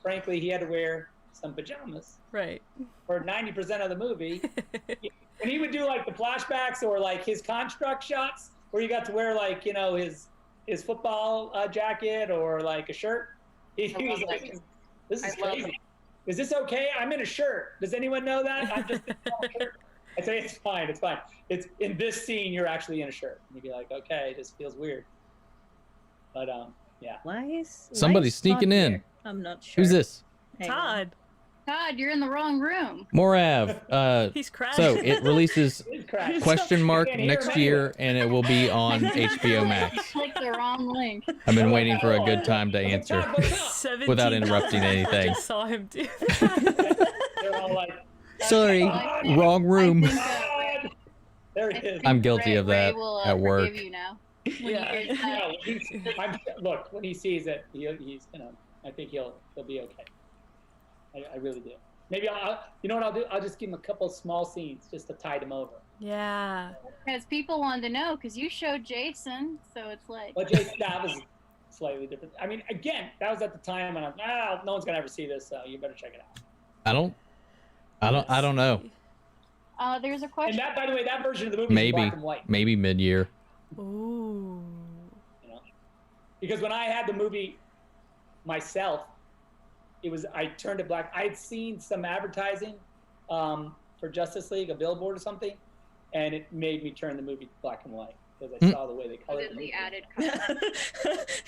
frankly, he had to wear some pajamas Right. for 90% of the movie. When he would do like the flashbacks or like his construct shots where you got to wear like, you know, his football jacket or like a shirt, he was like, this is crazy. Is this okay? I'm in a shirt. Does anyone know that? I'm just in a shirt. I say, it's fine. It's in this scene, you're actually in a shirt. And you'd be like, okay, this feels weird. But yeah. Why is Somebody's sneaking in. Here? I'm not sure. Who's this? Hang on. Todd, you're in the wrong room. Morav. He's crashed. So it releases question mark Can't hear next him year, and it will be on HBO Max. Click the wrong link. I've been waiting for a good time to answer 17 without interrupting anything. just saw him do. They're all like, Sorry, wrong room. there it is. I'm guilty of that Ray will, at work. forgive you now. Yeah. Look, when he sees it, he's gonna. I think he'll be okay. I really do. Maybe you know what I'll do? I'll just give him a couple small scenes just to tide him over. Yeah. Because people wanted to know, because you showed Jason, so it's like. Well, Jason, that was slightly different. I mean, again, that was at the time when no one's gonna ever see this, so you better check it out. I don't know. There's a question. And that, by the way, that version of the movie is black and white. Maybe mid-year. Ooh. You know, because when I had the movie myself, I turned it black. I'd seen some advertising for Justice League, a billboard or something, and it made me turn the movie black and white because I saw the way they colored the it. added color.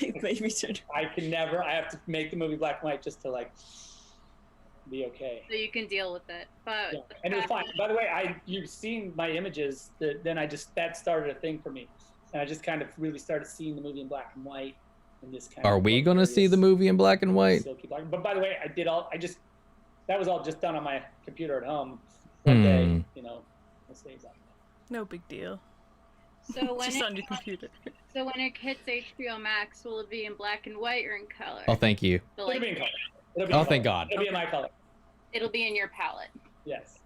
It made me turn. I have to make the movie black and white just to like be okay. So you can deal with it. But Yeah. And it was fine. By the way, you've seen my images. Then that started a thing for me, and I just kind of really started seeing the movie in black and white. In this kind Are of we gonna see the movie in black and white? silky black. But by the way, that was all just done on my computer at home. One day, you know, we'll see exactly. No big deal. So when Just on your computer. So when it hits HBO Max, will it be in black and white or in color? Oh, thank you. So, It'll be in color. It'll be Oh, in thank color. God. It'll be in my color. it'll be in your palette. Yes.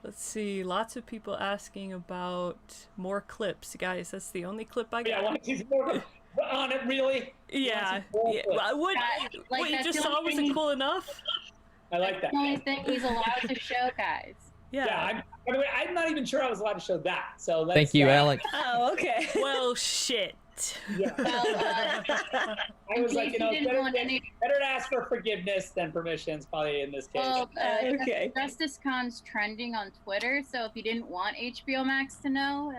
Let's see. Lots of people asking about more clips, guys. That's the only clip I got. Yeah, I want to see some more on it. Really? Yeah. More Yeah. clips. What you that's just the saw only wasn't thing cool enough? I like that. That's the only thing he's allowed to show, guys. Yeah. By the way, I'm not even sure I was allowed to show that. So let's, Thank you, Alec. Oh, okay. Well, shit. Yeah. I was like, you know, better to ask for forgiveness than permissions, probably in this case. Well, Okay. Justice Con's trending on Twitter, so if you didn't want HBO Max to know,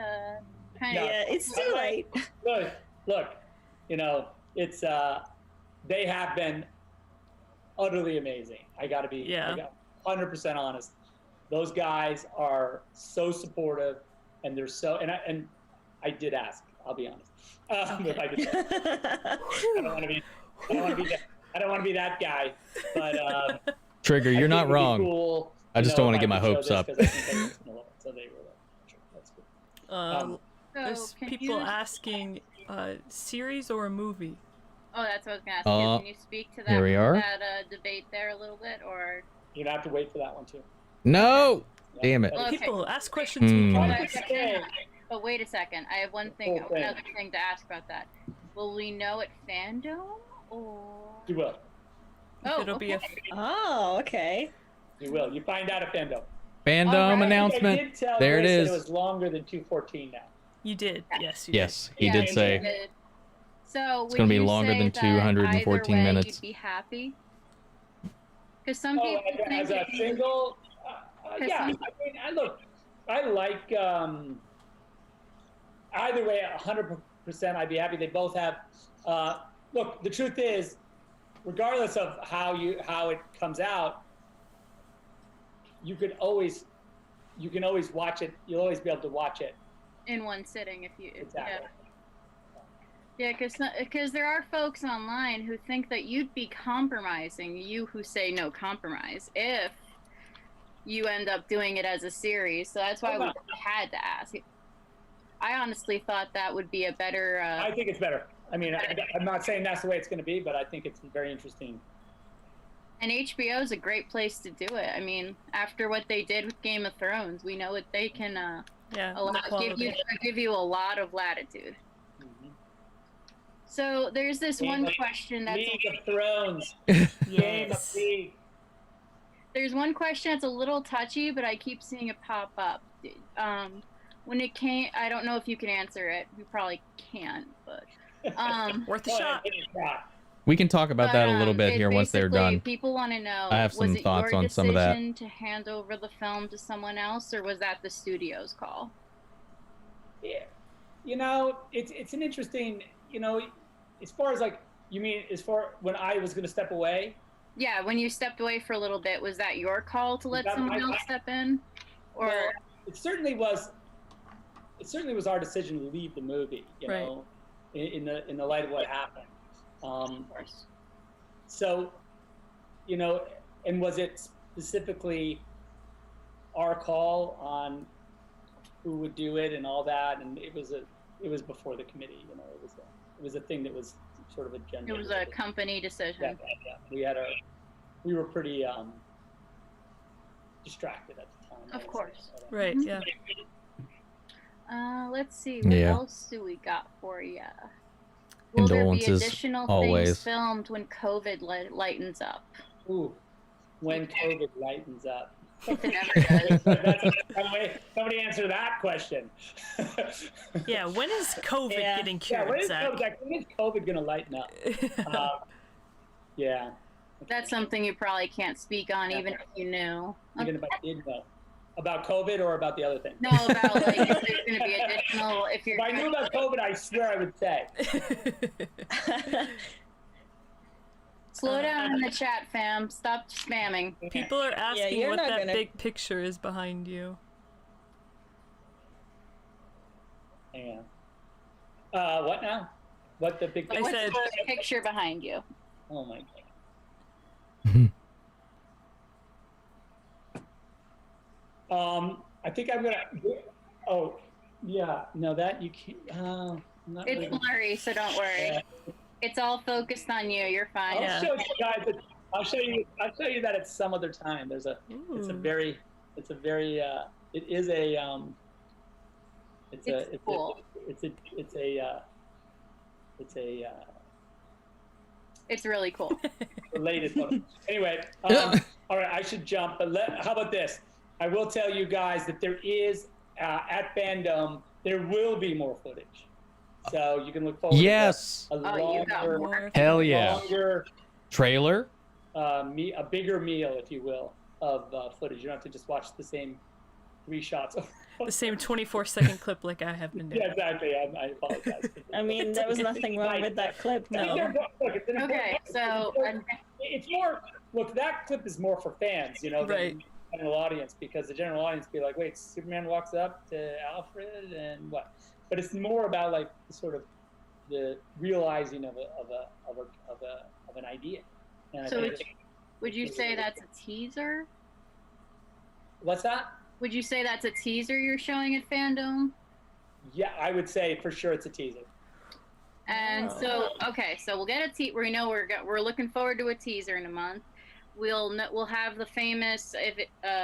kind of. Yeah, it's too late. Look, you know, it's they have been utterly amazing. I got to be 100% honest. Those guys are so supportive, and they're so and I did ask. I'll be honest. If I could say. I don't want to be that guy. But Trigger, you're not wrong. Cool, I just don't want to get my hopes up. So they were that's good. There's people asking, series or a movie? Oh, that's what I was gonna ask you. Can you speak to that? Here we are. That debate there a little bit, or you're gonna have to wait for that one too. No, damn it. Okay. People ask questions. We can But wait a second. I have another thing to ask about that. Will we know at Fandom or? You will. Oh, it'll be a. Oh, okay. You will. You find out at Fandom. Fandom announcement. I did tell there it Grace is. That it was longer than 214 now. You did. Yes, you yes, did. he did say. Did. So it's going to be longer than 214 minutes. You'd be happy. Because some people think as a single, yeah. I mean, I like either way. 100%, I'd be happy. They both have. Look, the truth is, regardless of how it comes out, you can always watch it. You'll always be able to watch it in one sitting if you. Exactly. Yeah, because there are folks online who think that you'd be compromising, you who say no compromise, if you end up doing it as a series. So that's why we had to ask. I honestly thought that would be a better... I think it's better. I mean, I'm not saying that's the way it's going to be, but I think it's very interesting. And HBO is a great place to do it. I mean, after what they did with Game of Thrones, we know what they can give you a lot of latitude. So there's this one question that's League of Thrones. Yes. There's one question that's a little touchy, but I keep seeing it pop up. When it came, I don't know if you can answer it. You probably can't, but worth a shot. We can talk about that a little bit here once they're done. People want to know. I have some thoughts on some of that. Was it your decision to hand over the film to someone else, or was that the studio's call? Yeah, you know, it's an interesting. You know, as far as like, you mean as far when I was going to step away? Yeah, when you stepped away for a little bit, was that your call to let someone else step in? Or well, it certainly was our decision to leave the movie, you know, in the light of what happened. Of course. So, you know, and was it specifically our call on who would do it and all that? And it was before the committee, you know, it was a thing that was sort of a gender. It was a company decision. Yeah. We were pretty distracted at the time. Of course. Right. Yeah. Let's see. What else do we got for you? Will there be additional things filmed when COVID lightens up? Ooh, when COVID lightens up. If it ever does. By the way, somebody answer that question. Yeah, when is COVID getting cured, Zach? When is COVID going to lighten up? Yeah. That's something you probably can't speak on, even if you knew. Even if I did know. About COVID or about the other thing? No, about like if there's going to be additional. If I knew about COVID, I swear I would say. Slow down in the chat, fam. Stop spamming. People are asking what that big picture is behind you. Hang on. What now? What the big picture? What's the picture behind you? Oh my god. I think I'm gonna. Oh, yeah. No, that you can't. It's really blurry, so don't worry. Yeah. It's all focused on you. You're fine. I'll show you guys. I'll show you that at some other time. There's a. Ooh. It's a very. It is a. It's cool. It's really cool. Related photo. Anyway, all right. I should jump, but how about this? I will tell you guys that there is at Fandom there will be more footage, so you can look forward. Yes. To a longer, hell yeah. Longer trailer. A bigger meal, if you will, of footage. You don't have to just watch the same 3 shots. The same 24-second clip like I have been doing. Yeah, exactly. I apologize. I mean, there was nothing wrong with that clip. No. Okay, so it's more. Look, that clip is more for fans, you know. Right. General audience, because the general audience be like, wait, Superman walks up to Alfred and what? but it's more about like sort of the realizing of an idea. And So would you say that's a teaser? What's that? Would you say that's a teaser you're showing at Fandom? Yeah, I would say for sure it's a teaser. And so, okay, so we'll get a we know we're looking forward to a teaser in a month. We'll have the famous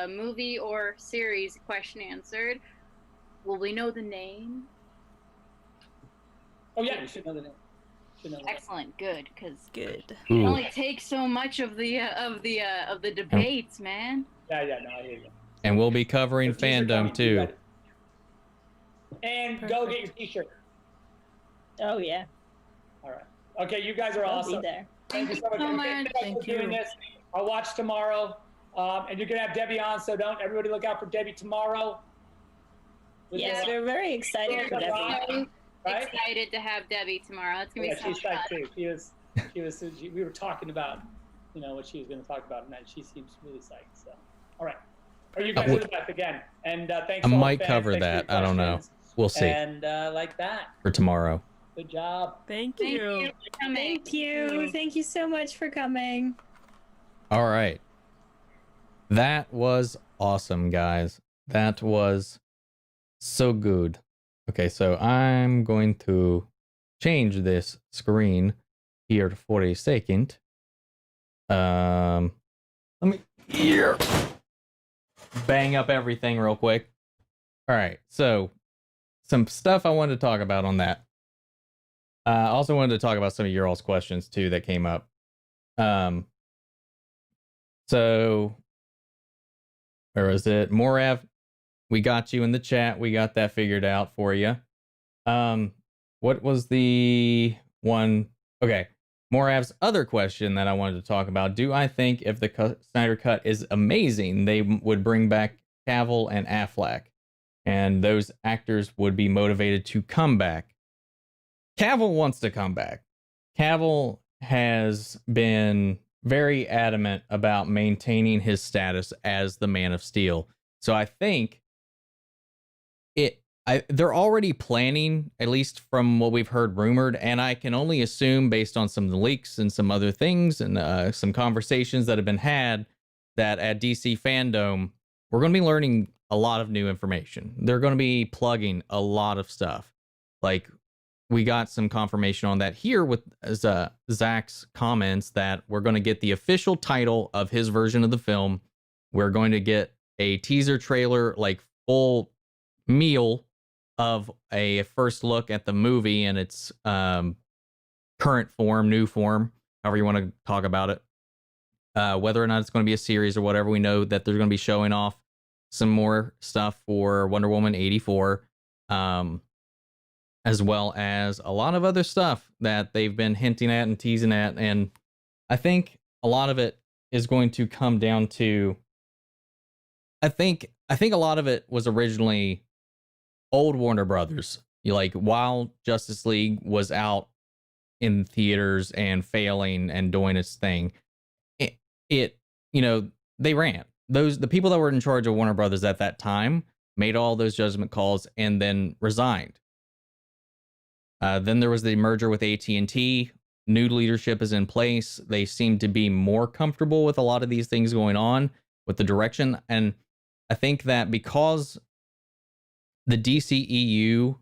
movie or series question answered. Will we know the name? Oh yeah, you should know the name. Excellent, good, because Good. it only takes so much of the debates, man. Yeah, no, I hear you. And we'll be covering Fandom too. And go get your T-shirt. Oh yeah. All right. Okay, you guys are I'll awesome. be there. Thank you so much. Thank for doing you. this. I'll watch tomorrow, and you're gonna have Debbie on, so don't everybody look out for Debbie tomorrow. Yes, we're very excited for Debbie. Right? Excited to have Debbie tomorrow. That's gonna be so she's fun. psyched too. We were talking about, what she was going to talk about tonight. She seems really psyched. So, all right. Are you guys are the best again? And thanks. I to all might the fans. cover Thanks for that. your I don't know. questions. We'll see. And like that. For tomorrow. Good job. Thank Thank you. you for coming. Thank you. Thank you so much for coming. All right. That was awesome, guys. That was so good. Okay, so I'm going to change this screen here for a second. Let me here bang up everything real quick. All right, so some stuff I wanted to talk about on that. I also wanted to talk about some of your all's questions too that came up. So where was it? Morav, we got you in the chat. We got that figured out for you. What was the one? Okay. Morav's other question that I wanted to talk about. Do I think if the Snyder Cut is amazing, they would bring back Cavill and Affleck, and those actors would be motivated to come back? Cavill wants to come back. Cavill has been very adamant about maintaining his status as the Man of Steel. So I think they're already planning, at least from what we've heard rumored, and I can only assume based on some of the leaks and some other things and some conversations that have been had, that at DC Fandom, we're going to be learning a lot of new information. They're going to be plugging a lot of stuff. Like, we got some confirmation on that here with Zach's comments that we're going to get the official title of his version of the film. We're going to get a teaser trailer, like full meal of a first look at the movie in its current form, new form, however you want to talk about it. Whether or not it's going to be a series or whatever, we know that they're going to be showing off some more stuff for Wonder Woman 84, as well as a lot of other stuff that they've been hinting at and teasing at. And I think a lot of it is going to come down to, I think a lot of it was originally old Warner Brothers. Like, while Justice League was out in theaters and failing and doing its thing, it they ran. The people that were in charge of Warner Brothers at that time made all those judgment calls and then resigned. Then there was the merger with AT&T. New leadership is in place. They seem to be more comfortable with a lot of these things going on with the direction. And I think that because the DCEU,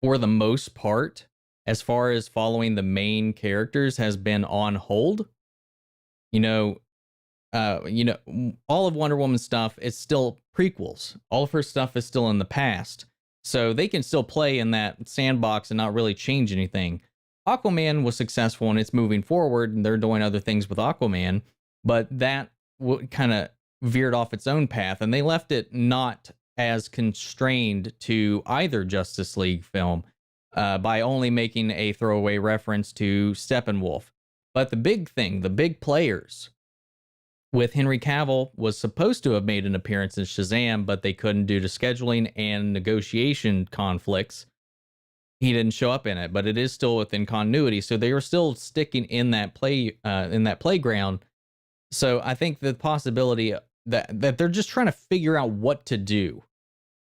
for the most part, as far as following the main characters, has been on hold. All of Wonder Woman's stuff is still prequels. All of her stuff is still in the past. So they can still play in that sandbox and not really change anything. Aquaman was successful and it's moving forward, and they're doing other things with Aquaman, but that kind of veered off its own path, and they left it not as constrained to either Justice League film by only making a throwaway reference to Steppenwolf. But the big thing, the big players with Henry Cavill was supposed to have made an appearance in Shazam, but they couldn't due to scheduling and negotiation conflicts. He didn't show up in it, but it is still within continuity, so they were still sticking in that playground. So I think the possibility that they're just trying to figure out what to do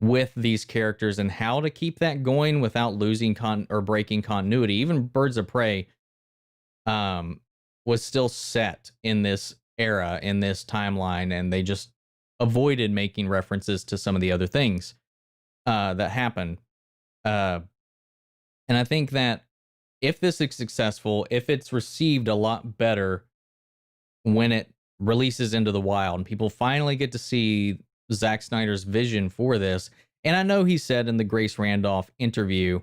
with these characters and how to keep that going without losing or breaking continuity. Even Birds of Prey was still set in this era, in this timeline, and they just avoided making references to some of the other things that happened. And I think that if this is successful, if it's received a lot better when it releases into the wild and people finally get to see Zack Snyder's vision for this. And I know he said in the Grace Randolph interview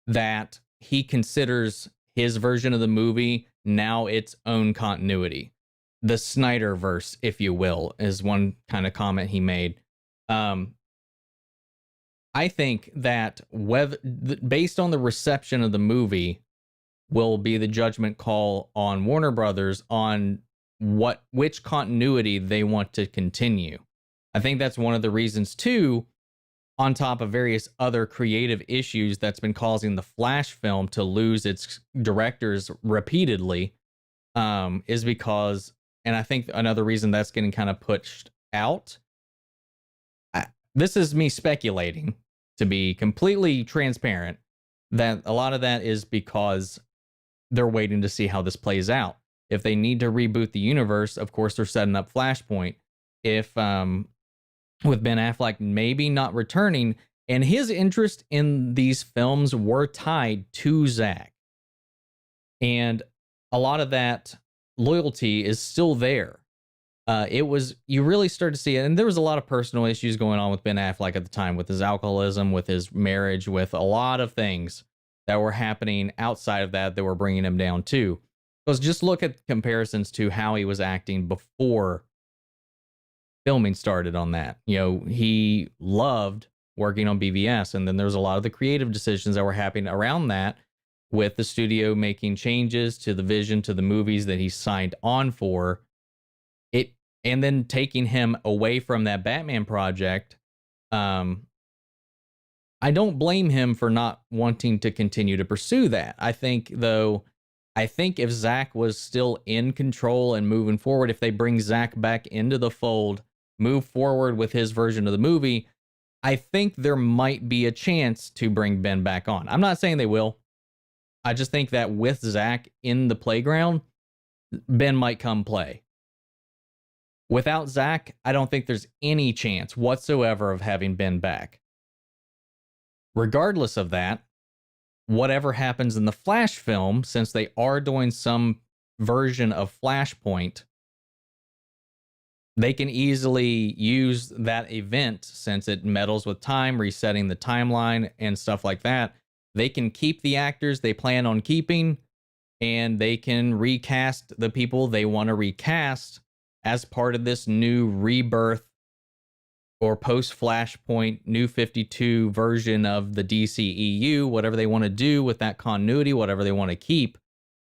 that he considers his version of the movie now its own continuity. The Snyderverse, if you will, is one kind of comment he made. I think that based on the reception of the movie will be the judgment call on Warner Brothers on which continuity they want to continue. I think that's one of the reasons too, on top of various other creative issues that's been causing the Flash film to lose its directors repeatedly, is because, and I think another reason that's getting kind of pushed out, this is me speculating, to be completely transparent, that a lot of that is because they're waiting to see how this plays out. If they need to reboot the universe, of course, they're setting up Flashpoint. If, with Ben Affleck maybe not returning, and his interest in these films were tied to Zack. And a lot of that loyalty is still there. You really start to see it, and there was a lot of personal issues going on with Ben Affleck at the time, with his alcoholism, with his marriage, with a lot of things that were happening outside of that were bringing him down too. Because just look at comparisons to how he was acting before filming started on that. You know, he loved working on BVS, and then there's a lot of the creative decisions that were happening around that, with the studio making changes to the vision, to the movies that he signed on for it, and then taking him away from that Batman project. I don't blame him for not wanting to continue to pursue that. I think if Zack was still in control and moving forward, if they bring Zack back into the fold, move forward with his version of the movie, I think there might be a chance to bring Ben back on. I'm not saying they will. I just think that with Zack in the playground, Ben might come play. Without Zack, I don't think there's any chance whatsoever of having Ben back. Regardless of that, whatever happens in the Flash film, since they are doing some version of Flashpoint, they can easily use that event, since it meddles with time, resetting the timeline and stuff like that. They can keep the actors they plan on keeping, and they can recast the people they want to recast as part of this new rebirth or post-Flashpoint, New 52 version of the DCEU, whatever they want to do with that continuity, whatever they want to keep.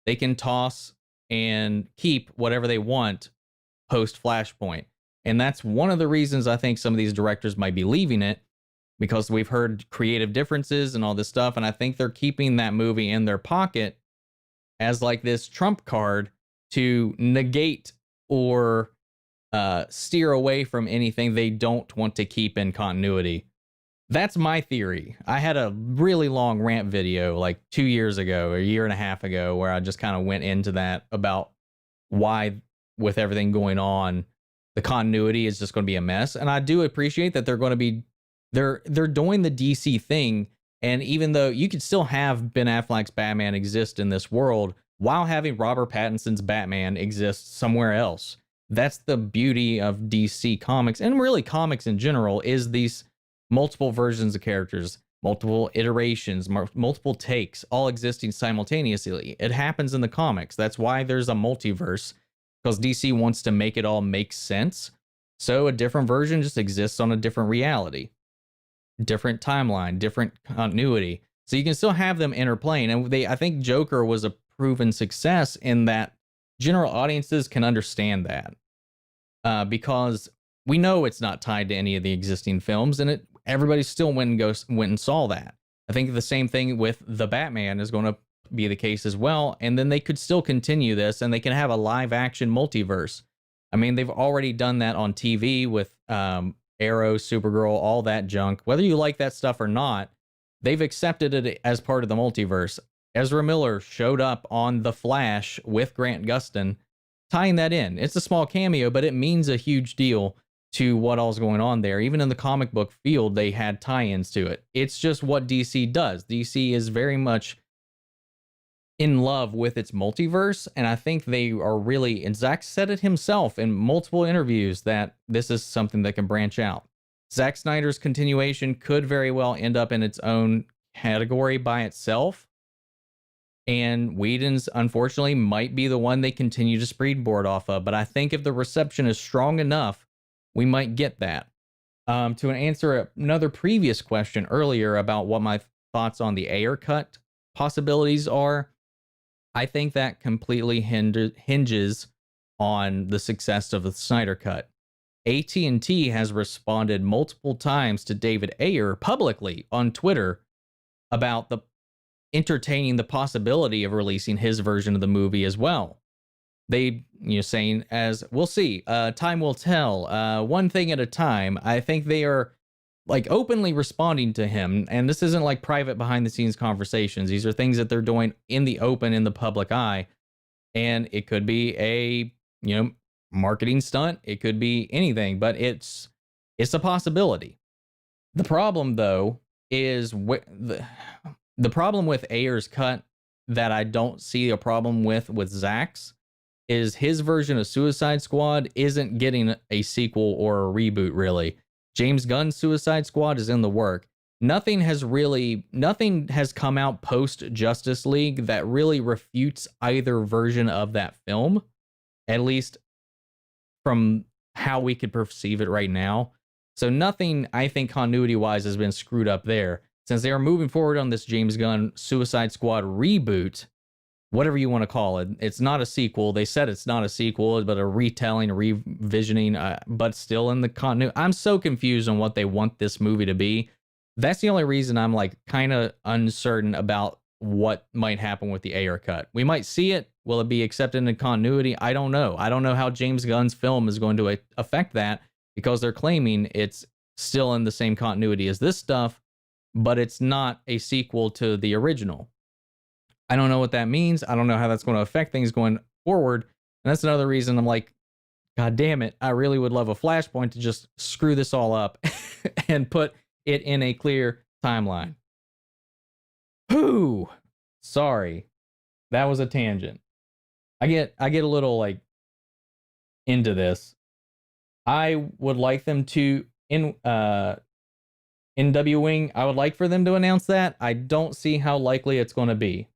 They can toss and keep whatever they want post-Flashpoint. And that's one of the reasons I think some of these directors might be leaving it, because we've heard creative differences and all this stuff, and I think they're keeping that movie in their pocket as like this trump card to negate or steer away from anything they don't want to keep in continuity. That's my theory. I had a really long rant video like 2 years ago, a year and a half ago, where I just kind of went into that about why, with everything going on, the continuity is just going to be a mess. And I do appreciate that they're doing the DC thing. And even though you could still have Ben Affleck's Batman exist in this world while having Robert Pattinson's Batman exist somewhere else. That's the beauty of DC Comics, and really comics in general, is these multiple versions of characters, multiple iterations, multiple takes, all existing simultaneously. It happens in the comics. That's why there's a multiverse, because DC wants to make it all make sense. So a different version just exists on a different reality, different timeline, different continuity. So you can still have them interplaying. And I think Joker was a proven success in that general audiences can understand that. Because we know it's not tied to any of the existing films, and everybody still went and saw that. I think the same thing with the Batman is going to be the case as well, and then they could still continue this, and they can have a live action multiverse. I mean, they've already done that on TV with Arrow, Supergirl, all that junk. Whether you like that stuff or not, they've accepted it as part of the multiverse. Ezra Miller showed up on The Flash with Grant Gustin, tying that in. It's a small cameo, but it means a huge deal to what all's going on there. Even in the comic book field, they had tie-ins to it. It's just what DC does. DC is very much in love with its multiverse, and I think they are really, and Zack said it himself in multiple interviews, that this is something that can branch out. Zack Snyder's continuation could very well end up in its own category by itself, and Whedon's, unfortunately, might be the one they continue to springboard off of, but I think if the reception is strong enough, we might get that. To answer another previous question earlier about what my thoughts on the Ayer cut possibilities are, I think that completely hinges on the success of the Snyder cut. AT&T has responded multiple times to David Ayer publicly on Twitter about entertaining the possibility of releasing his version of the movie as well. They, saying, as we'll see, time will tell, one thing at a time. I think they are like openly responding to him, and this isn't like private behind the scenes conversations. These are things that they're doing in the open, in the public eye, and it could be a marketing stunt, it could be anything, but it's a possibility. The problem though is the problem with Ayer's cut that I don't see a problem with Zack's is his version of Suicide Squad isn't getting a sequel or a reboot really. James Gunn's Suicide Squad is in the work. Nothing has come out post Justice League that really refutes either version of that film, at least from how we could perceive it right now. So nothing, I think, continuity-wise has been screwed up there. Since they are moving forward on this James Gunn Suicide Squad reboot, whatever you want to call it, it's not a sequel. They said it's not a sequel, but a retelling, a revisioning, but still in the continuity. I'm so confused on what they want this movie to be. That's the only reason I'm like kind of uncertain about what might happen with the Ayer cut. We might see it. Will it be accepted in continuity? I don't know. I don't know how James Gunn's film is going to affect that, because they're claiming it's still in the same continuity as this stuff, but it's not a sequel to the original. I don't know what that means. I don't know how that's going to affect things going forward. And that's another reason I'm like, God damn it. I really would love a Flashpoint to just screw this all up and put it in a clear timeline. Whew. Sorry. That was a tangent. I get a little like into this. I would like them to NW Wing, I would like for them to announce that. I don't see how likely it's going to be.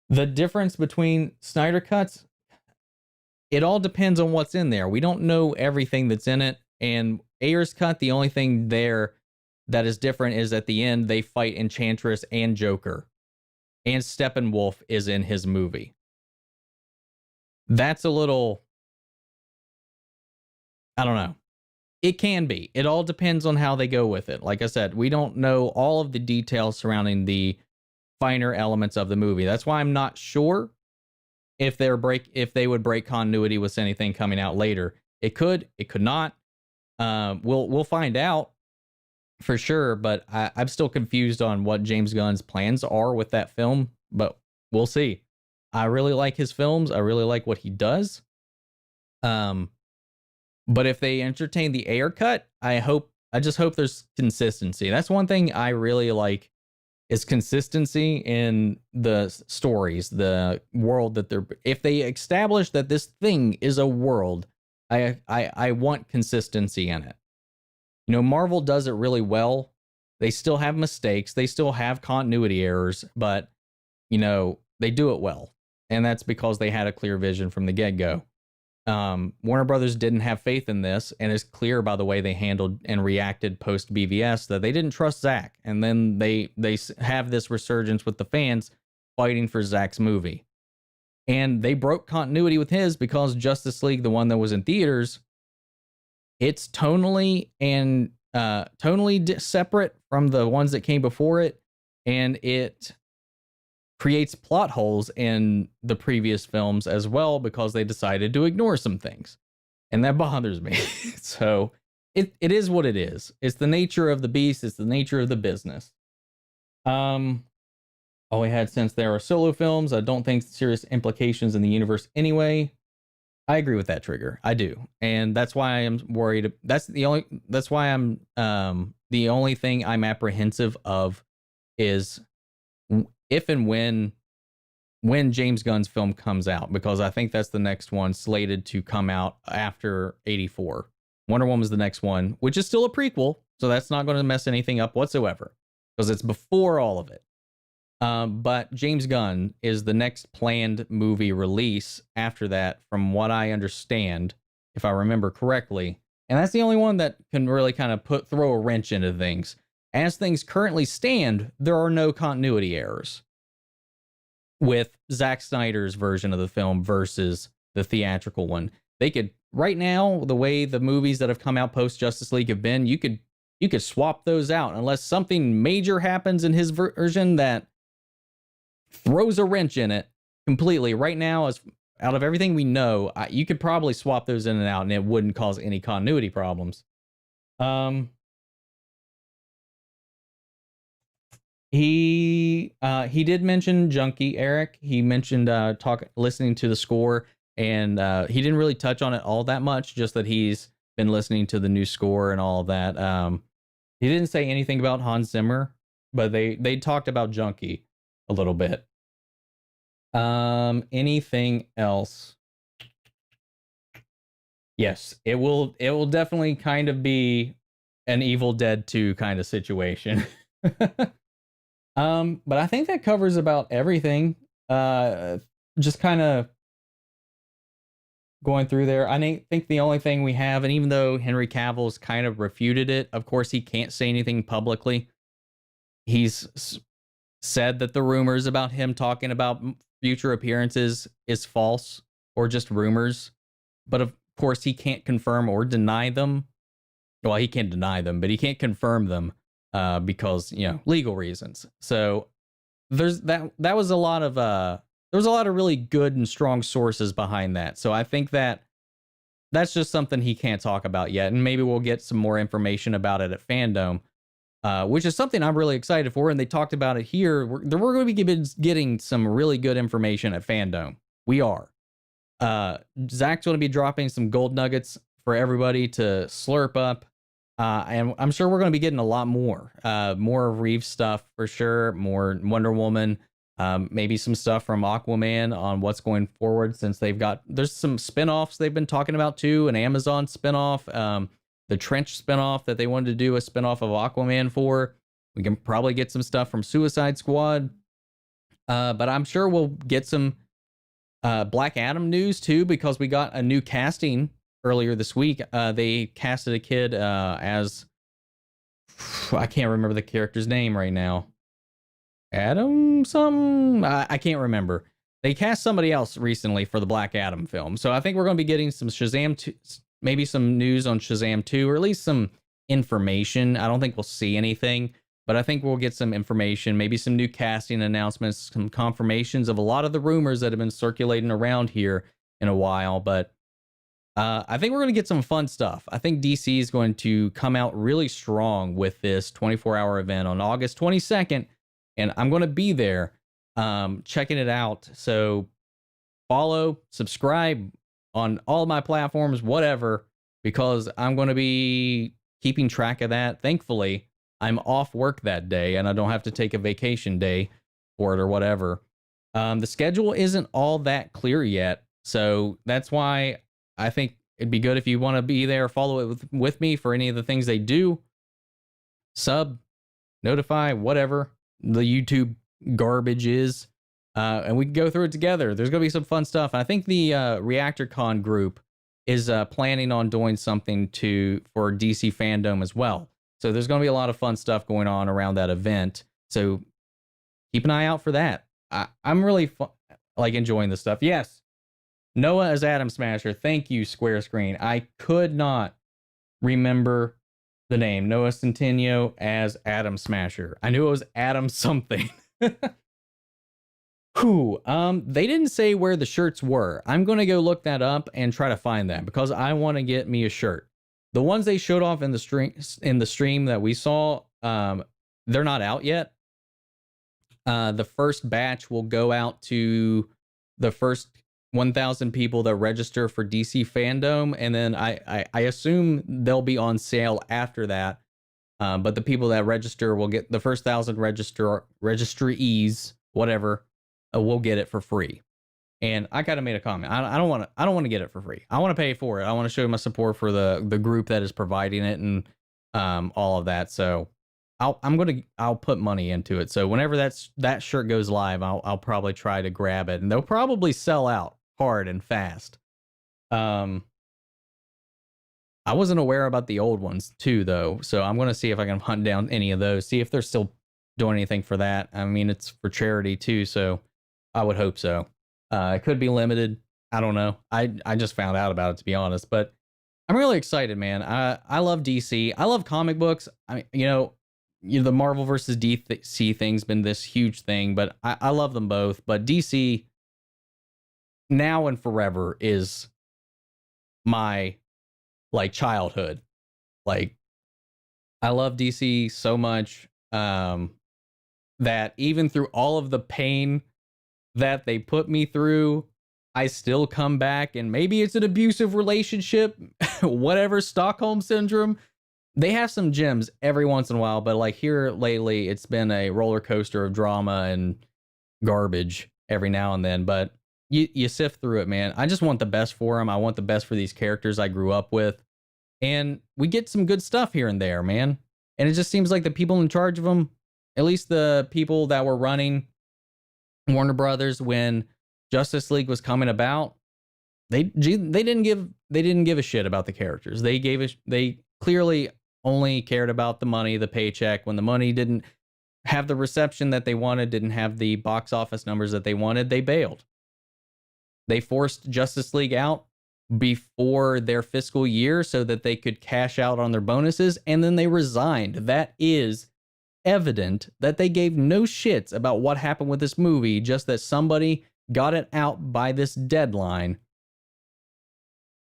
The difference between Snyder cuts, it all depends on what's in there. We don't know everything that's in it. And Ayer's cut, the only thing there that is different is at the end, they fight Enchantress and Joker. And Steppenwolf is in his movie. That's a little, I don't know. It can be. It all depends on how they go with it. Like I said, we don't know all of the details surrounding the finer elements of the movie. That's why I'm not sure if they would break continuity with anything coming out later. It could not. We'll find out for sure, but I'm still confused on what James Gunn's plans are with that film, but we'll see. I really like his films. I really like what he does. But if they entertain the Ayer cut, I just hope there's consistency. That's one thing I really like, is consistency in the stories, the world that if they establish that this thing is a world, I want consistency in it. Marvel does it really well. They still have mistakes. They still have continuity errors, but they do it well. And that's because they had a clear vision from the get-go. Warner Brothers didn't have faith in this, and it's clear by the way they handled and reacted post BVS that they didn't trust Zack. And then they have this resurgence with the fans fighting for Zack's movie. And they broke continuity with his because Justice League, the one that was in theaters, it's tonally separate from the ones that came before it, and it creates plot holes in the previous films as well because they decided to ignore some things. And that bothers me. So it is what it is. It's the nature of the beast. It's the nature of the business. All we had since there are solo films, I don't think serious implications in the universe anyway. I agree with that, Trigger. I do. And that's why I'm worried. That's why I'm the only thing I'm apprehensive of is if and when James Gunn's film comes out, because I think that's the next one slated to come out after 84. Wonder Woman's the next one, which is still a prequel, so that's not going to mess anything up whatsoever because it's before all of it. But James Gunn is the next planned movie release after that, from what I understand, if I remember correctly. And that's the only one that can really kind of throw a wrench into things. As things currently stand, there are no continuity errors with Zack Snyder's version of the film versus the theatrical one. They could, right now, the way the movies that have come out post Justice League have been, you could swap those out unless something major happens in his version that throws a wrench in it completely. Right now, as out of everything we know, you could probably swap those in and out and it wouldn't cause any continuity problems. He did mention Junkie, Eric. He mentioned listening to the score, and he didn't really touch on it all that much, just that he's been listening to the new score and all of that. He didn't say anything about Hans Zimmer, but they talked about Junkie a little bit. Anything else? Yes, it will definitely kind of be an Evil Dead 2 kind of situation. But I think that covers about everything. Just kind of going through there. I think the only thing we have, and even though Henry Cavill's kind of refuted it, of course he can't say anything publicly. He's said that the rumors about him talking about future appearances is false or just rumors. But of course he can't confirm or deny them. Well, he can't deny them, but he can't confirm them. Because, legal reasons. So there's that was a lot of there was a lot of really good and strong sources behind that. So I think that's just something he can't talk about yet, and maybe we'll get some more information about it at Fandom, which is something I'm really excited for. And they talked about it here. We're going to be getting some really good information at Fandom. We are. Zach's going to be dropping some gold nuggets for everybody to slurp up. And I'm sure we're going to be getting a lot more of Reeves stuff for sure, more Wonder Woman, maybe some stuff from Aquaman on what's going forward, since there's some spinoffs they've been talking about too, an Amazon spinoff, the Trench spinoff that they wanted to do a spinoff of Aquaman for. We can probably get some stuff from Suicide Squad, but I'm sure we'll get some Black Adam news too, because we got a new casting earlier this week. They casted a kid as, I can't remember the character's name right now. Adam something? I can't remember. They cast somebody else recently for the Black Adam film. So I think we're going to be getting some Shazam 2, maybe some news on Shazam 2, or at least some information. I don't think we'll see anything, but I think we'll get some information, maybe some new casting announcements, some confirmations of a lot of the rumors that have been circulating around here in a while. But I think we're going to get some fun stuff. I think DC is going to come out really strong with this 24-hour event on August 22nd, and I'm going to be there checking it out. So follow, subscribe on all my platforms, whatever, because I'm going to be keeping track of that. Thankfully, I'm off work that day, and I don't have to take a vacation day for it or whatever. The schedule isn't all that clear yet, so that's why I think it'd be good if you want to be there, follow it with me for any of the things they do. Sub, notify, whatever the YouTube garbage is. And we can go through it together. There's going to be some fun stuff. And I think the Reactor Con group is planning on doing something for DC Fandom as well. So there's going to be a lot of fun stuff going on around that event. So keep an eye out for that. I'm really enjoying this stuff. Yes. Noah as Atom Smasher. Thank you, Square Screen. I could not remember the name. Noah Centineo as Atom Smasher. I knew it was Adam something. They didn't say where the shirts were. I'm gonna go look that up and try to find that because I want to get me a shirt. The ones they showed off in the stream that we saw, they're not out yet. The first batch will go out to the first 1,000 people that register for DC Fandom, and then I assume they'll be on sale after that. But the people that register will get the first 1,000 registrees, whatever, will get it for free. And I kind of made a comment. I don't want to get it for free. I want to pay for it. I want to show my support for the group that is providing it and all of that. So I'll put money into it. So whenever that shirt goes live, I'll probably try to grab it, and they'll probably sell out hard and fast. I wasn't aware about the old ones too, though, so I'm gonna see if I can hunt down any of those, see if they're still doing anything for that. I mean, it's for charity too, so I would hope so. It could be limited. I don't know. I just found out about it, to be honest, but I'm really excited, man. I love DC. I love comic books. I mean, the Marvel versus DC thing's been this huge thing, but I love them both. But DC now and forever is my childhood. Like, I love DC so much that even through all of the pain that they put me through, I still come back, and maybe it's an abusive relationship, whatever, Stockholm syndrome. They have some gems every once in a while, but here lately, it's been a roller coaster of drama and garbage every now and then. But you sift through it, man. I just want the best for them. I want the best for these characters I grew up with. And we get some good stuff here and there, man. And it just seems like the people in charge of them, at least the people that were running Warner Brothers when Justice League was coming about, they didn't give a shit about the characters. They clearly only cared about the money, the paycheck. When the money didn't have the reception that they wanted, didn't have the box office numbers that they wanted, they bailed. They forced Justice League out before their fiscal year so that they could cash out on their bonuses, and then they resigned. That is evident that they gave no shits about what happened with this movie, just that somebody got it out by this deadline.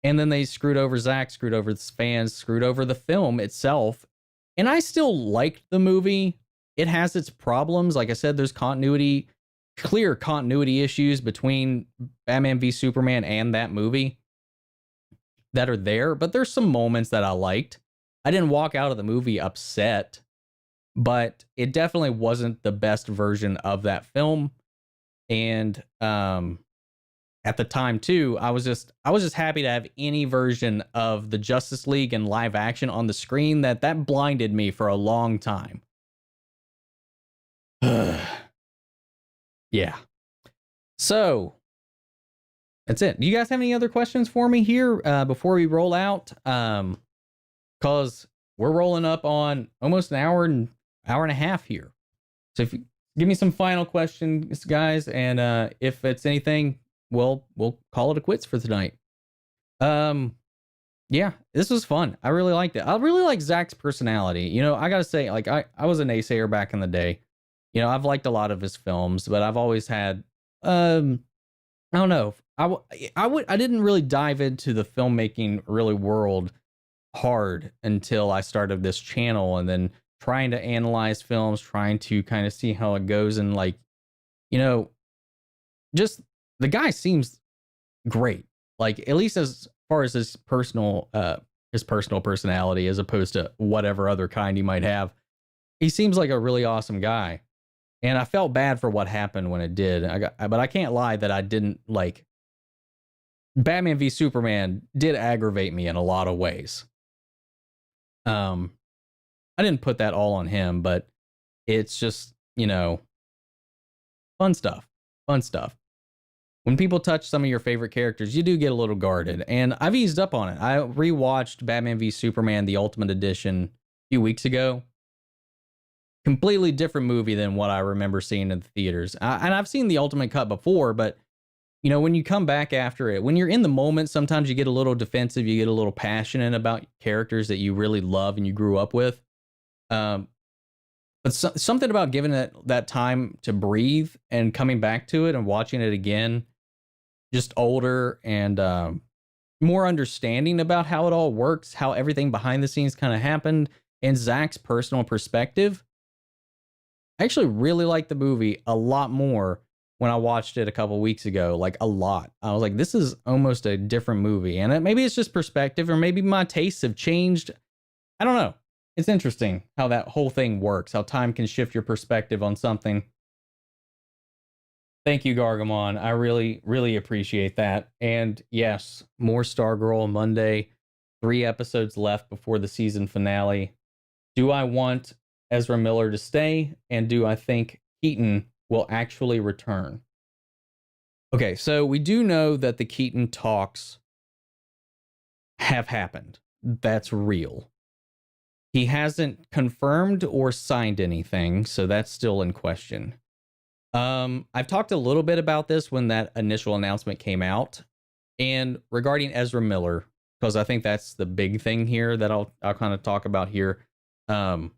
And then they screwed over Zack, screwed over the fans, screwed over the film itself. And I still liked the movie. It has its problems. Like I said, there's clear continuity issues between Batman v Superman and that movie that are there. But there's some moments that I liked. I didn't walk out of the movie upset, but it definitely wasn't the best version of that film. And at the time too, I was just happy to have any version of the Justice League in live action on the screen. That blinded me for a long time. Yeah. So that's it. Do you guys have any other questions for me here before we roll out? Because we're rolling up on almost an hour and a half here. So if you give me some final questions, guys, and if it's anything, we'll call it a quits for tonight. Yeah, this was fun. I really liked it. I really like Zack's personality. I gotta say, I was a naysayer back in the day. I've liked a lot of his films, but I've always had I don't know. I didn't really dive into the filmmaking really world hard until I started this channel, and then trying to analyze films, trying to kind of see how it goes, and just the guy seems great. At least as far as his personal personality, as opposed to whatever other kind he might have. He seems like a really awesome guy. And I felt bad for what happened when it did. But I can't lie that I didn't like. Batman v Superman did aggravate me in a lot of ways. I didn't put that all on him, but it's just, fun stuff. When people touch some of your favorite characters, you do get a little guarded. And I've eased up on it. I rewatched Batman v Superman, the Ultimate Edition, a few weeks ago. Completely different movie than what I remember seeing in the theaters. And I've seen the Ultimate Cut before, but when you come back after it, when you're in the moment, sometimes you get a little defensive, you get a little passionate about characters that you really love and you grew up with. But something about giving it that time to breathe and coming back to it and watching it again, just older and more understanding about how it all works, how everything behind the scenes kind of happened, and Zack's personal perspective. I actually really liked the movie a lot more when I watched it a couple weeks ago, like a lot. I was like, this is almost a different movie. And maybe it's just perspective, or maybe my tastes have changed. I don't know. It's interesting how that whole thing works, how time can shift your perspective on something. Thank you, Gargamon. I really, really appreciate that. And yes, more Stargirl Monday. 3 episodes left before the season finale. Do I want Ezra Miller to stay? And do I think Keaton will actually return? Okay, so we do know that the Keaton talks have happened. That's real. He hasn't confirmed or signed anything, so that's still in question. I've talked a little bit about this when that initial announcement came out, and regarding Ezra Miller, because I think that's the big thing here that I'll kind of talk about here. Because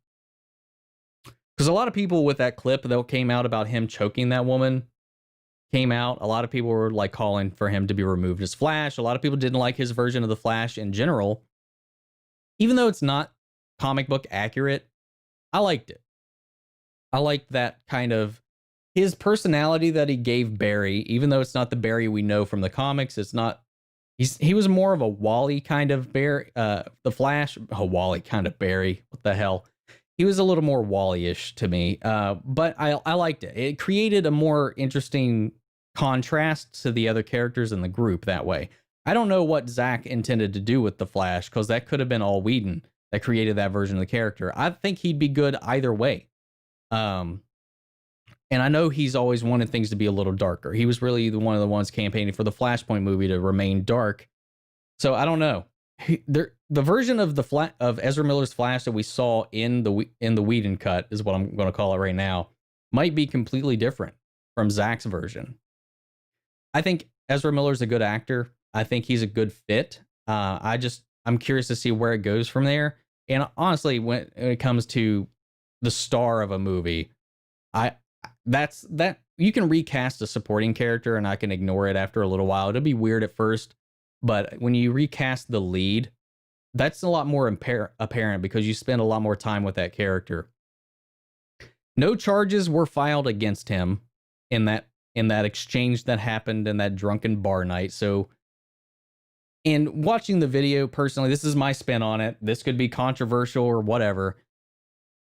a lot of people with that clip that came out about him choking that woman came out. A lot of people were like calling for him to be removed as Flash. A lot of people didn't like his version of the Flash in general, even though it's not comic book accurate. I liked it. I liked that kind of his personality that he gave Barry, even though it's not the Barry we know from the comics. It's not. He was more of a Wally kind of Barry. The Flash, a Wally kind of Barry. What the hell? He was a little more Wally-ish to me, but I liked it. It created a more interesting contrast to the other characters in the group that way. I don't know what Zack intended to do with the Flash, because that could have been all Whedon that created that version of the character. I think he'd be good either way. And I know he's always wanted things to be a little darker. He was really one of the ones campaigning for the Flashpoint movie to remain dark. So I don't know. The version of of Ezra Miller's Flash that we saw in the Whedon cut, is what I'm going to call it right now, might be completely different from Zack's version. I think Ezra Miller's a good actor. I think he's a good fit. I'm curious to see where it goes from there. And honestly, when it comes to the star of a movie, that's you can recast a supporting character and I can ignore it after a little while. It'll be weird at first, but when you recast the lead, that's a lot more apparent because you spend a lot more time with that character. No charges were filed against him in that exchange that happened in that drunken bar night. So, and watching the video personally, this is my spin on it. This could be controversial or whatever.